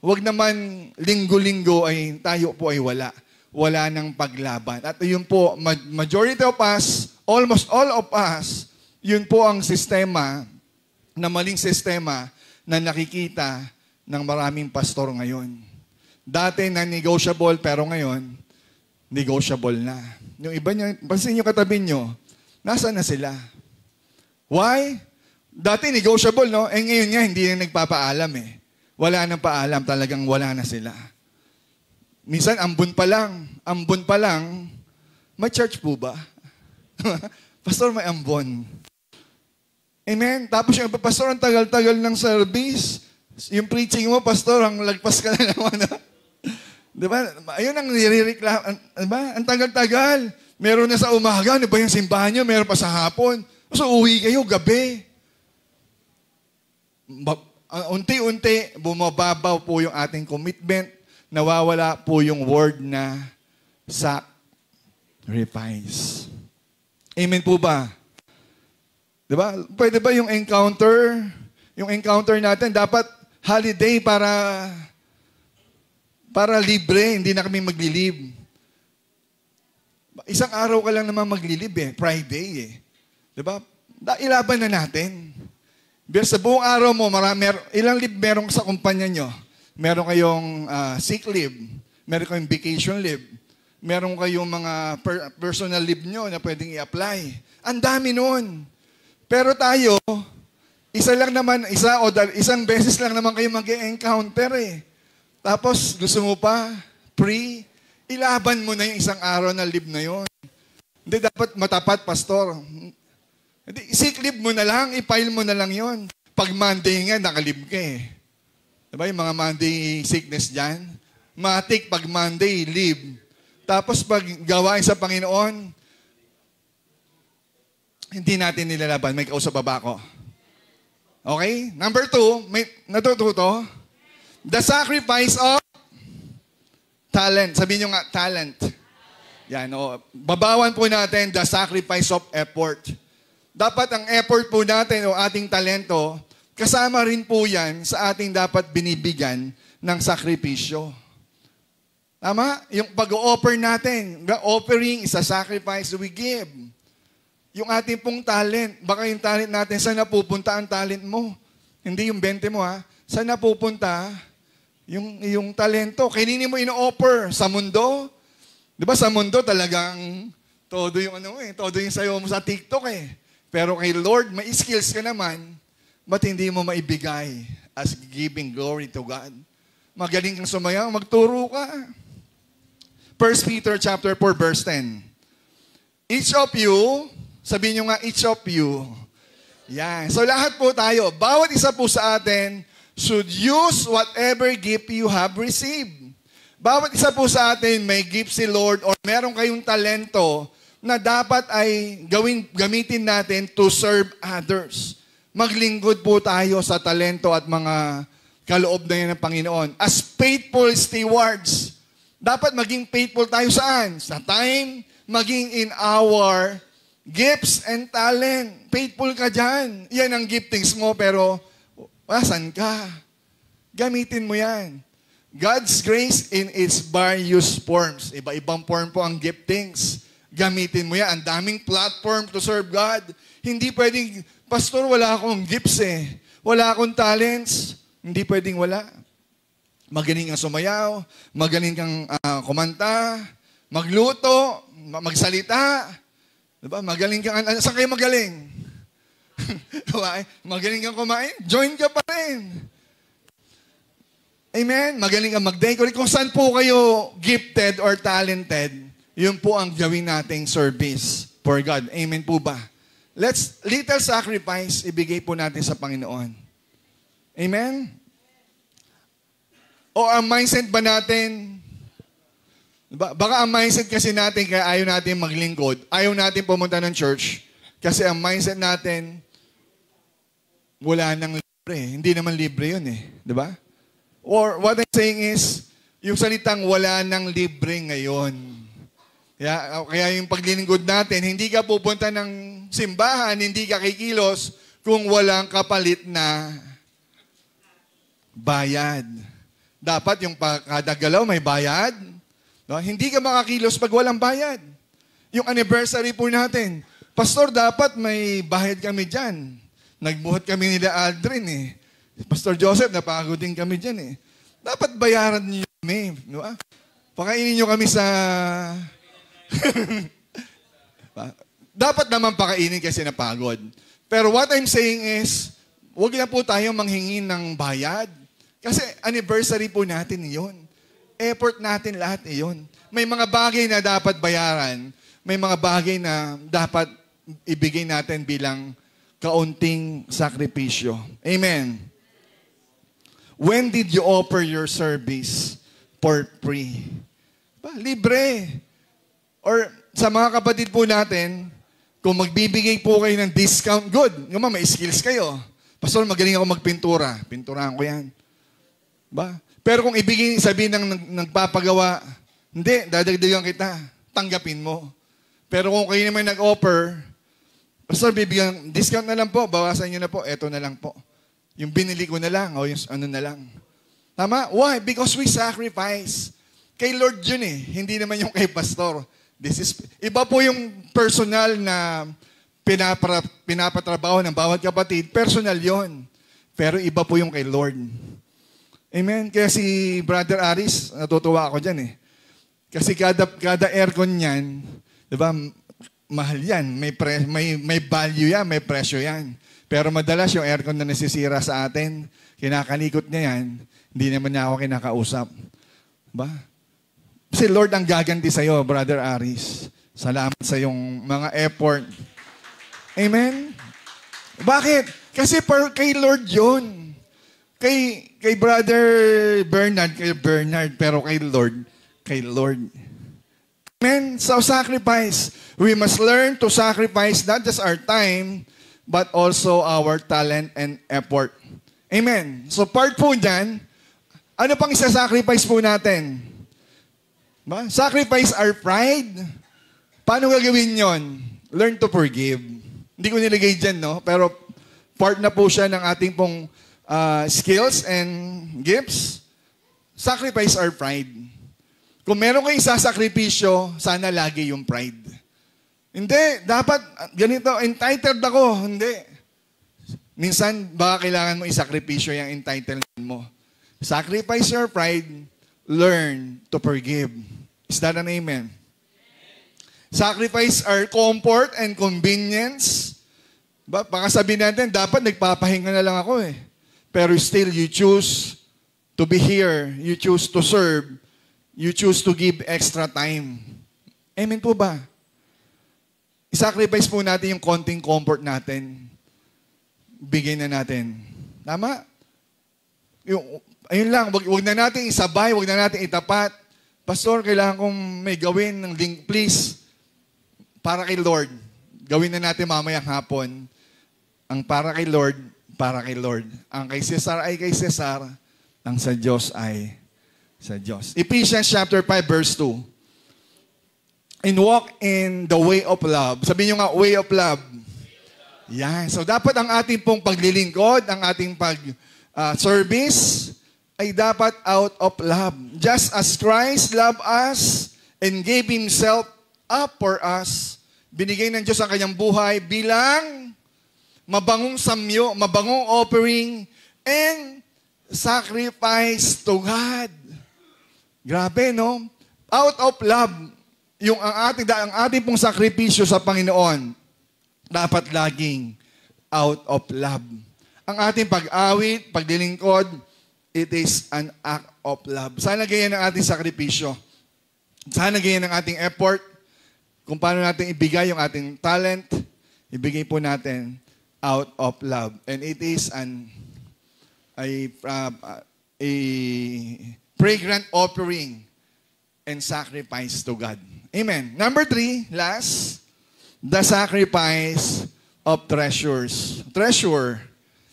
Huwag naman linggo-linggo ay tayo po ay wala. Wala ng paglaban. At yun po, majority of us, almost all of us, yun po ang sistema, na maling sistema na nakikita ng maraming pastor ngayon. Dati non-negotiable, pero ngayon, negotiable na. Yung iba nyo, pansin nyo katabi nyo, nasaan na sila? Why? Dati negotiable, no? Eh ngayon nga, hindi na nagpapaalam eh. Wala nang paalam, talagang wala na sila. Minsan, ambon pa lang, may church po ba? Pastor, may ambon. Amen? Tapos yung pastor, ang tagal-tagal ng service. Yung preaching mo, pastor, ang lagpas ka na naman. Diba? Ayun ang nire-reclaim. Diba? Ang tagal-tagal. Meron na sa umaga, ano ba yung simbahan nyo? Meron pa sa hapon. So, uwi kayo, gabi. Unti-unti, bumababaw po yung ating commitment. Nawawala po yung word na sacrifice. Amen po ba? Diba? Pwede ba yung encounter? Yung encounter natin, dapat holiday para libre, hindi na kami maglilib. Isang araw ka lang naman maglilib eh, Friday eh. Diba? Ilaban na natin. Pero sa buong araw mo, ilang leave meron sa kumpanya nyo? Meron kayong sick leave, meron kayong vacation leave, meron kayong mga personal leave nyo na pwedeng i-apply. Ang dami nun. Pero tayo, isang beses lang naman kayo mag-encounter eh. Tapos, gusto mo pa, ilaban mo na yung isang araw na leave na yon. Hindi dapat matapat, pastor. Hindi, sick leave mo na lang, i-file mo na lang yon. Pag Monday nga, nakalib ka eh. Diba yung mga Monday sickness dyan? Matik pag Monday, leave. Tapos pag gawain sa Panginoon, hindi natin nilalaban. May kausap ba ako? Okay? Number 2, may natututo? The sacrifice of talent. Sabihin nyo nga, talent. Yan, babawan po natin the sacrifice of effort. Dapat ang effort po natin o ating talento, kasama rin po yan sa ating dapat binibigyan ng sakripisyo. Tama? Yung pag-offer natin, the offering is a sacrifice we give. Yung ating pong talent, baka yung talent natin, saan napupunta ang talent mo? Hindi yung 20 mo ha. Saan napupunta yung talento? Kanini mo ino-offer? Sa mundo? Di ba sa mundo talagang todo yung todo yung sayo mo sa TikTok eh. Pero kay Lord, may skills ka naman, ba't hindi mo maibigay as giving glory to God? Magaling kang sumayaw, magturo ka. 1 Peter chapter 4 verse 10. Each of you, sabihin nyo nga, each of you. Yan. So lahat po tayo, bawat isa po sa atin, should use whatever gift you have received. Bawat isa po sa atin may gift si Lord or meron kayong talento na dapat ay gamitin natin to serve others. Maglingkod po tayo sa talento at mga kaloob na yan ng Panginoon. As faithful stewards, dapat maging faithful tayo saan? Sa time, maging in our gifts and talent. Faithful ka dyan. Yan ang giftings mo, pero asan ka? Gamitin mo yan. God's grace in its various forms. Iba-ibang form po ang giftings. gamitin mo yan. Ang daming platform to serve God. Hindi pwedeng, Pastor, wala akong gifts eh. Wala akong talents. Hindi pwedeng wala. Magaling kang sumayaw, magaling kang kumanta, magluto, magsalita. Diba? Magaling kang, saan kayo magaling? Magaling kang kumain, join ka pa rin. Amen? Magaling kang mag-decorate. Kung saan po kayo gifted or talented, yun po ang gawin nating service for God. Amen po ba? Little sacrifice, ibigay po natin sa Panginoon. Amen? O ang mindset ba natin, baka ang mindset kasi natin kaya ayaw natin maglingkod, ayaw natin pumunta ng church, kasi ang mindset natin, wala nang libre. Hindi naman libre yun eh. Diba? Or what I'm saying is, yung salitang wala nang libre ngayon. Kaya yung paglilingkod natin, hindi ka pupunta ng simbahan, hindi ka kikilos kung walang kapalit na bayad. Dapat yung kada galaw may bayad. No? Hindi ka makakilos pag walang bayad. Yung anniversary po natin, Pastor, dapat may bayad kami dyan. Nagbuhat kami nila Aldrin eh. Pastor Joseph, napagod din kami dyan eh. Dapat bayaran niyo kami. No? Pakainin niyo kami sa... Dapat naman pakainin kasi napagod. Pero what I'm saying is, huwag na po tayong manghingi ng bayad. Kasi anniversary po natin yun. Effort natin lahat yun. May mga bagay na dapat bayaran. May mga bagay na dapat ibigay natin bilang kaunting sakripisyo. Amen. When did you offer your service for free? Libre. Or sa mga kapatid po natin, kung magbibigay po kayo ng discount, good. May skills kayo. Pastor, magaling ako magpintura. Pinturahan ko yan. Pero kung ibigay, sabihin ng nagpapagawa, hindi, dadagdagan kita. Tanggapin mo. Pero kung kayo naman nag-offer, Pastor, bibigyan, discount na lang po, bawasan nyo na po, eto na lang po. Yung binili ko na lang, o yung ano na lang. Tama? Why? Because we sacrifice. Kay Lord yun eh, hindi naman yung kay Pastor. Iba po yung personal na pinapatrabaho ng bawat kapatid. Personal yon. Pero iba po yung kay Lord. Amen? Kaya si Brother Aris, natutuwa ako dyan eh. Kasi kada aircon niyan, di ba, mahal yan. May value yan, may presyo yan. Pero madalas yung aircon na nasisira sa atin, kinakalikot niya yan, hindi naman niya ako kinakausap. Ba? Si Lord ang gaganti sa'yo, Brother Aris. Salamat sa iyong mga effort. Amen? Bakit? Kasi kay Lord yun. Kay Brother Bernard, pero kay Lord. Amen? So sacrifice. We must learn to sacrifice not just our time, but also our talent and effort. Amen? So part po dyan, ano pang isa-sacrifice po natin? Sacrifice our pride. Paano gagawin yon? Learn to forgive. Hindi ko nilagay dyan, no? Pero part na po siya ng ating pong skills and gifts. Sacrifice our pride. Kung meron kayong sasakripisyo, sana lagi yung pride. Hindi, dapat ganito, entitled ako. Hindi. Minsan, baka kailangan mo isakripisyo yung entitlement mo. Sacrifice your pride, learn to forgive. Is that an amen? Sacrifice our comfort and convenience. Baka sabihin natin, dapat nagpapahinga na lang ako eh. Pero still, you choose to be here. You choose to serve. You choose to give extra time. Amen po ba? I-sacrifice po natin yung konting comfort natin. Bigay na natin. Tama? Ayun lang, wag na natin isabay, wag na natin itapat. Pastor, kailangan kong may gawin ng link, please. Para kay Lord. Gawin na natin mamayang hapon. Ang para kay Lord, para kay Lord. Ang kay Cesar ay kay Cesar. Ang sa Diyos ay sa Diyos. Ephesians chapter 5 verse 2. And walk in the way of love. Sabihin nyo nga, way of love. Yan. So dapat ang ating pong paglilingkod, ang ating service, ay dapat out of love. Just as Christ loved us and gave Himself up for us. Binigay ng Diyos ang kanyang buhay bilang mabangong samyo, mabangong offering, and sacrifice to God. Grabe, no? Out of love, ang ating pong sakripisyo sa Panginoon, dapat laging out of love. Ang ating pag-awit, paglilingkod, it is an act of love. Sana ganyan ang ating sakripisyo. Sana ganyan ang ating effort. Kung paano natin ibigay yung ating talent, ibigay po natin out of love. And it is a fragrant offering and sacrifice to God. Amen. Number 3, last, the sacrifice of treasures. Treasure.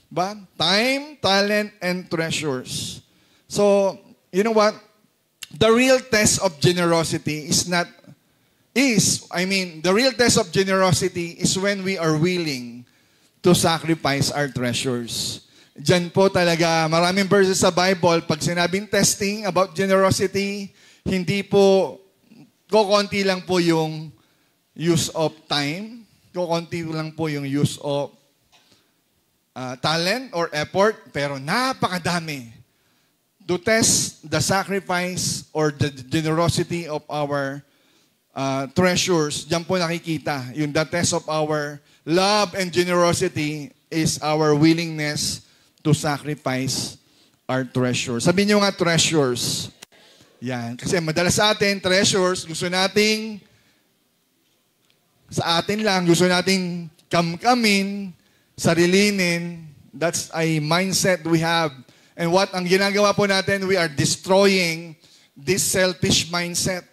Ba? Time, talent, and treasures. So, you know what? The real test of generosity the real test of generosity is when we are willing to sacrifice our treasures. Diyan po talaga, maraming verses sa Bible, pag sinabing testing about generosity, hindi po, kukunti lang po yung use of time, kukunti lang po yung use of talent or effort, pero napakadami to test the sacrifice or the generosity of our treasures. Diyan po nakikita, yung the test of our love and generosity is our willingness to sacrifice our treasures. Sabihin nyo nga, treasures. Yan. Kasi madalas sa atin, treasures, gusto nating, sa atin lang, gusto nating kamkamin, sarilinin. That's a mindset we have. And what ang ginagawa po natin, we are destroying this selfish mindset.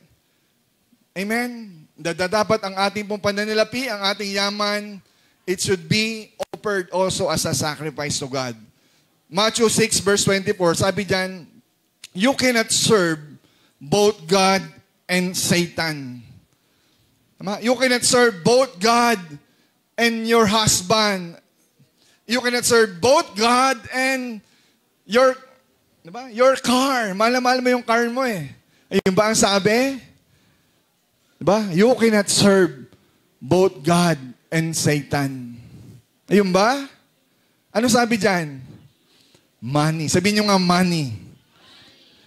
Amen? Dapat ang ating pong pananalapi, ang ating yaman, it should be offered also as a sacrifice to God. Matthew 6 verse 24, sabi dyan, you cannot serve both God and Satan. You cannot serve both God and your husband. You cannot serve both God and your car. Mahal na mahal mo yung car mo eh. Ayun ba ang sabi? Diba? You cannot serve both God and Satan. Ayun ba? Ano sabi dyan? Money. Sabihin nyo nga money.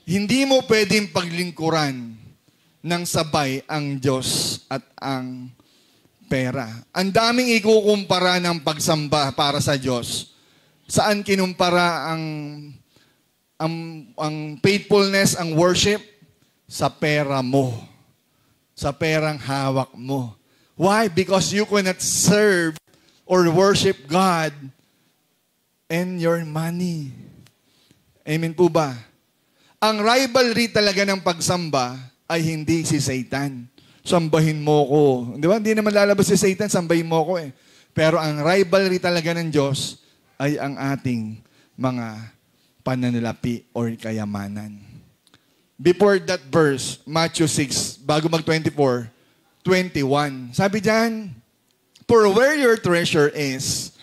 Hindi mo pwedeng paglingkuran ng sabay ang Diyos at ang pera. Ang daming ikukumpara ng pagsamba para sa Diyos. Saan kinumpara ang faithfulness, ang worship? Sa pera mo. Sa perang hawak mo. Why? Because you cannot serve or worship God and your money. Amen po ba? Ang rivalry talaga ng pagsamba ay hindi si Satan. Sambahin mo ko. Di ba? Hindi naman lalabas si Satan, sambahin mo ko eh. Pero ang rivalry talaga ng Diyos ay ang ating mga pananalapi or kayamanan. Before that verse, Matthew 6, bago mag-24, 21. Sabi dyan, for where your treasure is,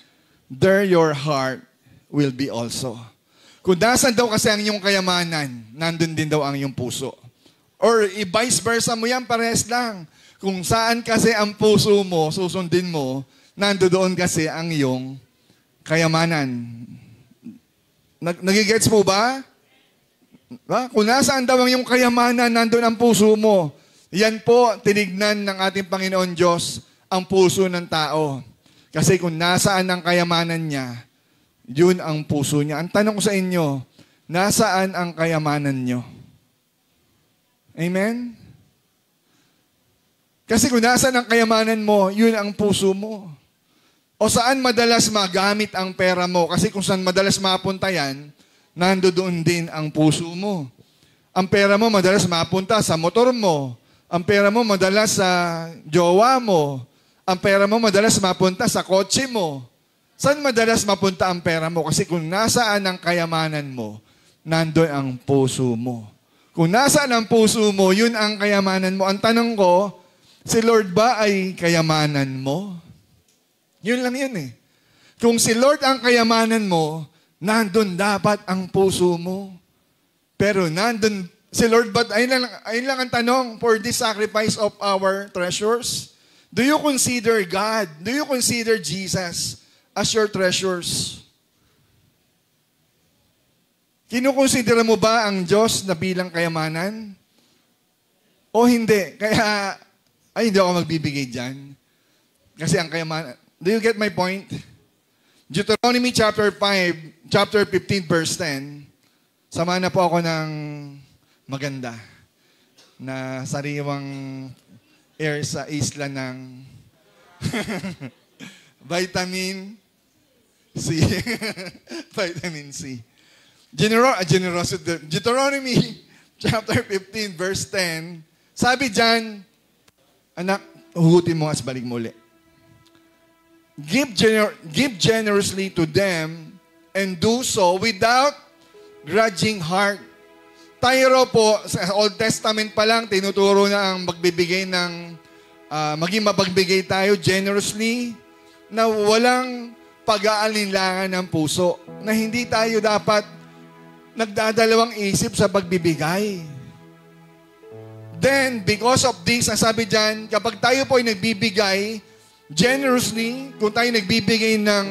there your heart will be also. Kung nasan daw kasi ang iyong kayamanan, nandun din daw ang iyong puso. Or vice versa mo yan, parehas lang. Kung saan kasi ang puso mo, susundin mo, nandoon kasi ang iyong kayamanan. Nagigets mo ba? Kung nasaan daw ang iyong kayamanan, nandun ang puso mo. Yan po, tinignan ng ating Panginoon Diyos ang puso ng tao. Kasi kung nasaan ang kayamanan niya, yun ang puso niya. Ang tanong ko sa inyo, nasaan ang kayamanan niyo? Amen? Kasi kung nasaan ang kayamanan mo, yun ang puso mo. O saan madalas magamit ang pera mo? Kasi kung saan madalas mapunta yan, nandoon din ang puso mo. Ang pera mo madalas mapunta sa motor mo. Ang pera mo madalas sa jowa mo. Ang pera mo madalas mapunta sa kotse mo. Saan madalas mapunta ang pera mo? Kasi kung nasaan ang kayamanan mo, nandoon ang puso mo. Kung nasaan ang puso mo, yun ang kayamanan mo. Ang tanong ko, si Lord ba ay kayamanan mo? Yun lang yun eh. Kung si Lord ang kayamanan mo, nandun dapat ang puso mo. Pero nandun Si Lord, but ayun lang ang tanong, for this sacrifice of our treasures, do you consider God, do you consider Jesus as your treasures? Kinukonsidera mo ba ang Diyos na bilang kayamanan? O hindi? Kaya, hindi ako magbibigay dyan. Kasi ang kayamanan, do you get my point? Deuteronomy chapter 5, chapter 15, verse 10, sama na po ako ng maganda na sariwang air sa isla ng vitamin C. Vitamin C. Generosity. Deuteronomy chapter 15, verse 10, sabi dyan, anak, huhutin mo as balik muli. Give generously to them and do so without grudging heart. Tayo raw po, sa Old Testament pa lang, tinuturo na ang magbibigay ng, maging mapagbigay tayo generously, na walang pag-aalinlangan ng puso, na hindi tayo dapat nagdadalawang isip sa pagbibigay. Then, because of this, ang sabi dyan, kapag tayo po ay nagbibigay generously, kung tayo nagbibigay ng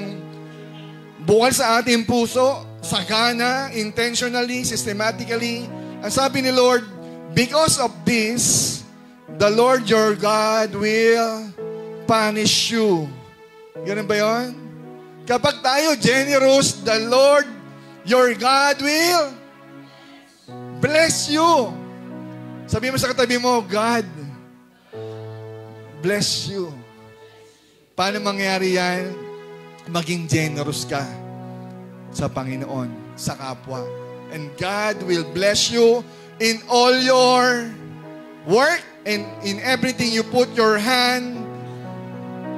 bukal sa ating puso, sagana, intentionally, systematically, ang sabi ni Lord, because of this, the Lord your God will punish you. Ganun ba yun? Kapag tayo generous, the Lord your God will bless you. Sabi mo sa katabi mo, God bless you. Paano mangyari yan? Maging generous ka sa Panginoon, sa kapwa. And God will bless you in all your work and in everything you put your hand.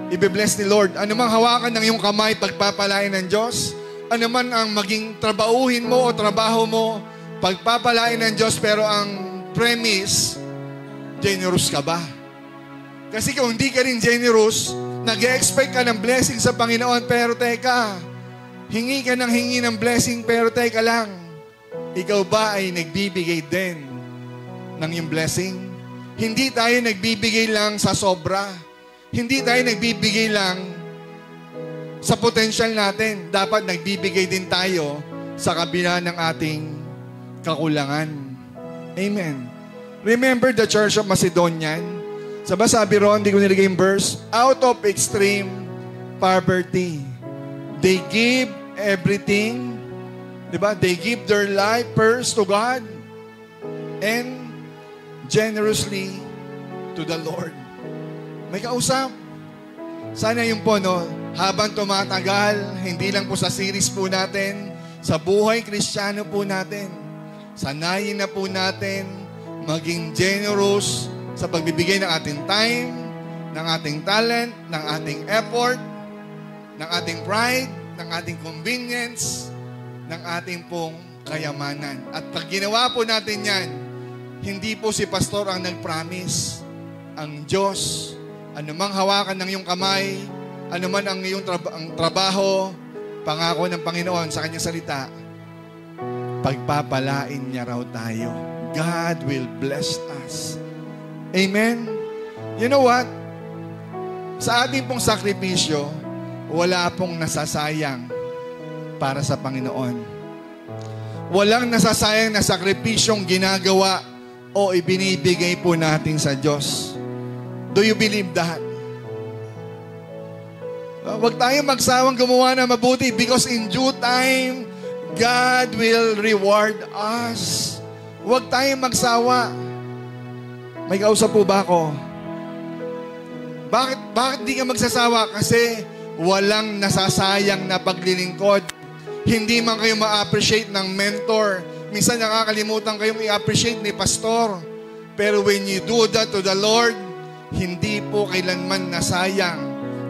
Ibe-bless ni Lord. Ano mang hawakan ng iyong kamay, pagpapalain ng Diyos. Ano man ang maging trabauhin mo o trabaho mo, pagpapalain ng Diyos, pero ang premise, generous ka ba? Kasi kung hindi ka rin generous, nag-expect ka ng blessing sa Panginoon, pero teka, hingi ka ng hingi ng blessing, pero teka lang, ikaw ba ay nagbibigay din ng yung blessing? Hindi tayo nagbibigay lang sa sobra. Hindi tayo nagbibigay lang sa potential natin. Dapat nagbibigay din tayo sa kabila ng ating kakulangan. Amen. Remember the Church of Macedonian? Sabi ron, hindi ko nilagay yung verse, out of extreme poverty, they give everything, di ba? They give their life first to God and generously to the Lord. May kausap. Sana yung po, no, habang tumatagal, hindi lang po sa series po natin, sa buhay Kristiyano po natin, sanayin na po natin maging generous sa pagbibigay ng ating time, ng ating talent, ng ating effort, ng ating pride, ng ating convenience, ng ating pong kayamanan. At pag ginawa po natin yan, hindi po si pastor ang nag-promise. Ang Diyos, anumang hawakan ng iyong kamay, anuman ang iyong trabaho, pangako ng Panginoon sa kanyang salita, pagpapalain niya raw tayo. God will bless us. Amen? You know what? Sa ating pong sakripisyo, wala pong nasasayang para sa Panginoon. Walang nasasayang na sakripisyong ginagawa o ibinibigay po natin sa Diyos. Do you believe that? Huwag tayong magsawang gumawa na mabuti because in due time, God will reward us. Huwag tayong magsawa. May kausap po ba ako? Bakit di ka magsasawa? Kasi walang nasasayang na paglilingkod. Hindi man kayo ma-appreciate ng mentor. Minsan nakakalimutan kayong i-appreciate ni pastor. Pero when you do that to the Lord, hindi po kailanman nasayang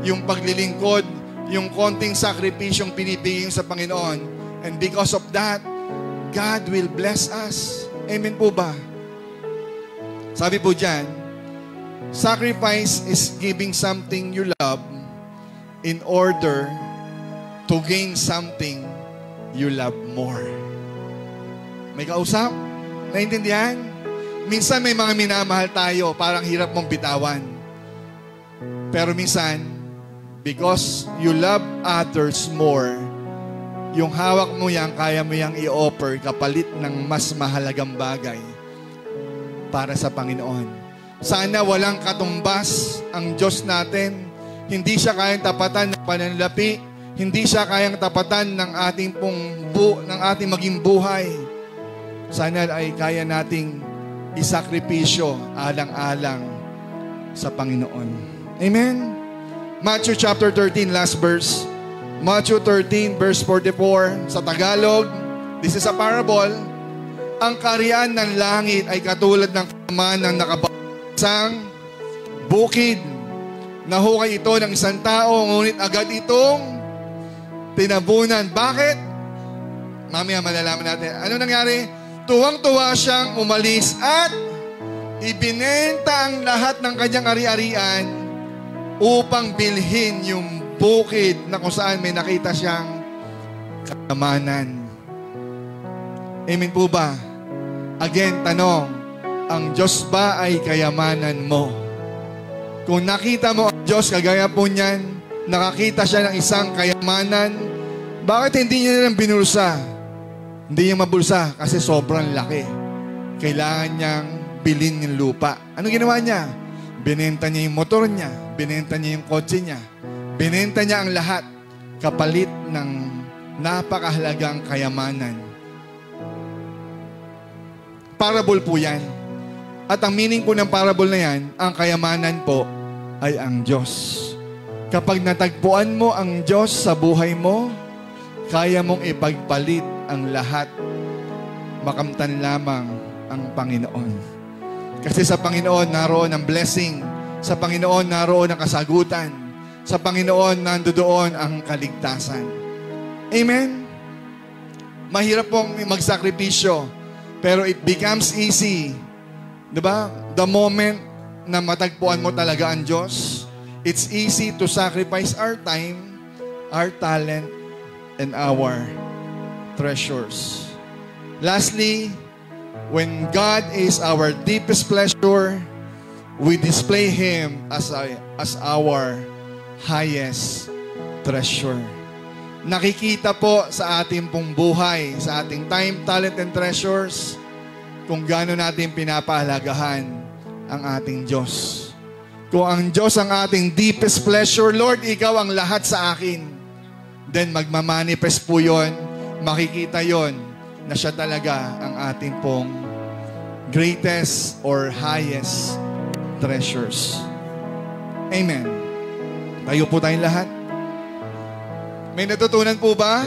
yung paglilingkod, yung konting sakripisyong pinibigay sa Panginoon. And because of that, God will bless us. Amen po ba? Sabi po dyan, sacrifice is giving something you love in order to gain something you love more. May kausap? Naintindihan? Minsan may mga minamahal tayo, parang hirap mong bitawan. Pero minsan, because you love others more, yung hawak mo yan, kaya mo yang i-offer kapalit ng mas mahalagang bagay para sa Panginoon. Sana walang katumbas ang Diyos natin. Hindi siya kayang tapatan ng pananalapi. Hindi siya kayang tapatan ng ating maging buhay. Sana ay kaya nating isakripisyo alang-alang sa Panginoon. Amen? Matthew chapter 13, last verse. Matthew 13, verse 44. Sa Tagalog, this is a parable. Ang kaharian ng langit ay katulad ng kayamanan na nakabasang bukid. Nahukay ito ng isang tao, ngunit agad itong tinabunan. Bakit? Mamaya malalaman natin. Ano nangyari? Tuwang-tuwa siyang umalis at ibinenta ang lahat ng kanyang ari-arian upang bilhin yung bukid na kung saan may nakita siyang kayamanan. Amen po ba? Again, tanong, ang Diyos ba ay kayamanan mo? Kung nakita mo ang Diyos, kagaya po niyan, nakakita siya ng isang kayamanan, bakit hindi niya nang binulsa? Hindi niya mabulsa kasi sobrang laki. Kailangan niyang bilhin yung lupa. Ano ginawa niya? Binenta niya yung motor niya, binenta niya yung kotse niya, binenta niya ang lahat kapalit ng napakahalagang kayamanan. Parable po yan. At ang meaning po ng parable na yan, ang kayamanan po ay ang Diyos. Kapag natagpuan mo ang Diyos sa buhay mo, kaya mong ipagpalit ang lahat. Makamtan lamang ang Panginoon. Kasi sa Panginoon naroon ang blessing. Sa Panginoon naroon ang kasagutan. Sa Panginoon nandoon ang kaligtasan. Amen? Mahirap pong magsakripisyo, pero it becomes easy. Diba? The moment na matagpuan mo talaga ang Diyos, it's easy to sacrifice our time, our talent, and our treasures. Lastly, when God is our deepest pleasure, we display Him as our highest treasure. Nakikita po sa ating pong buhay, sa ating time, talent, and treasures, kung gaano natin pinapahalagahan ang ating Diyos. Kung ang Diyos ang ating deepest pleasure, Lord, Ikaw ang lahat sa akin, then magmamanifest po yun, makikita yon na siya talaga ang ating pong greatest or highest treasures. Amen. Tayo po tayong lahat. May natutunan po ba?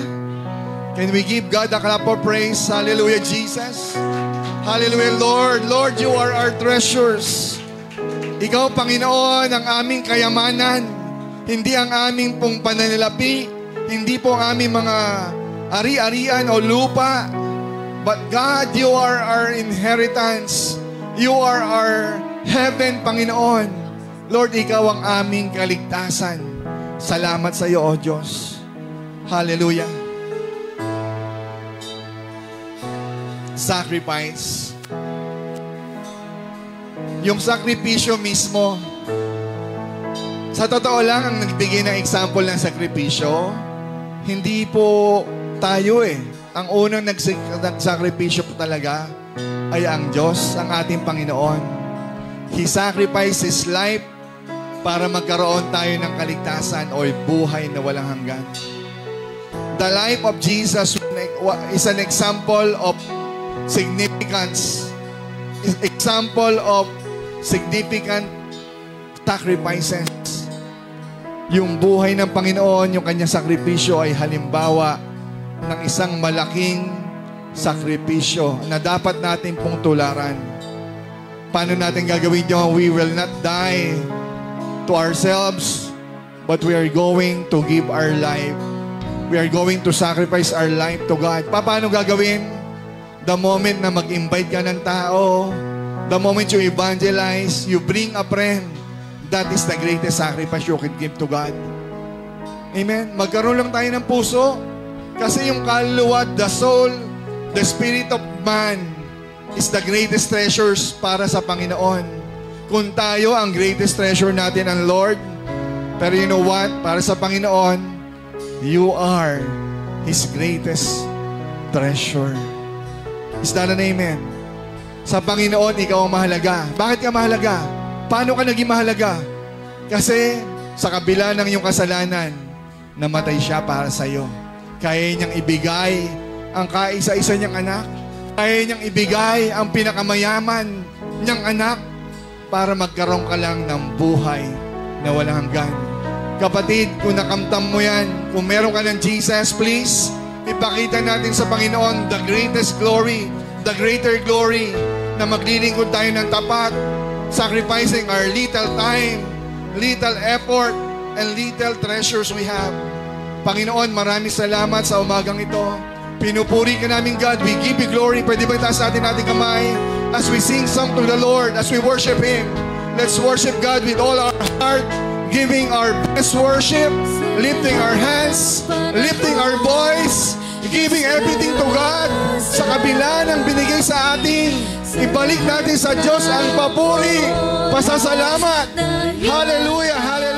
Can we give God a clap of praise? Hallelujah, Jesus. Hallelujah, Lord. Lord, You are our treasures. Ikaw, Panginoon, ang aming kayamanan. Hindi ang aming pong pananalapi. Hindi po ang aming mga ari-arian o lupa. But God, You are our inheritance. You are our heaven, Panginoon. Lord, Ikaw ang aming kaligtasan. Salamat sa iyo, O Diyos. Hallelujah. Sacrifice. Yung sakripisyo mismo, sa totoo lang, ang nagbigay ng example ng sakripisyo, hindi po tayo eh. Ang unang nagsakripisyo po talaga ay ang Diyos, ang ating Panginoon. He sacrificed His life para magkaroon tayo ng kaligtasan o buhay na walang hanggan. The life of Jesus is an example of significance, example of significant sacrifices. Yung buhay ng Panginoon, yung kanyang sakripisyo ay halimbawa ng isang malaking sakripisyo na dapat natin pong tularan. Paano natin gagawin yun? We will not die to ourselves, but we are going to give our life. We are going to sacrifice our life to God. Paano gagawin? The moment na mag-invite ka ng tao, the moment you evangelize, you bring a friend, that is the greatest sacrifice you can give to God. Amen? Magkaroon lang tayo ng puso. Kasi yung kaluluwa, the soul, the spirit of man, is the greatest treasures para sa Panginoon. Kung tayo ang greatest treasure natin ang Lord, pero you know what? Para sa Panginoon, you are His greatest treasure. Is that an amen? Sa Panginoon, ikaw ang mahalaga. Bakit ka mahalaga? Paano ka naging mahalaga? Kasi sa kabila ng iyong kasalanan, namatay siya para sa iyo. Kaya niyang ibigay ang kaisa-isa niyang anak. Kaya niyang ibigay ang pinakamayaman niyang anak para magkaroon ka lang ng buhay na walang hanggan. Kapatid, kung nakamtam mo yan, kung meron ka ng Jesus, please, ipakita natin sa Panginoon the greatest glory, the greater glory, na maglilingkod tayo ng tapat, sacrificing our little time, little effort, and little treasures we have. Panginoon, maraming salamat sa umagang ito. Pinupuri ka namin, God. We give you glory. Pwede ba itaas natin ating kamay as we sing song to the Lord, as we worship Him? Let's worship God with all our heart, giving our best worship, lifting our hands, lifting our voice, giving everything to God. Sa kabila ng binigay sa atin, ibalik natin sa Diyos ang papuri, pasasalamat. Hallelujah, hallelujah.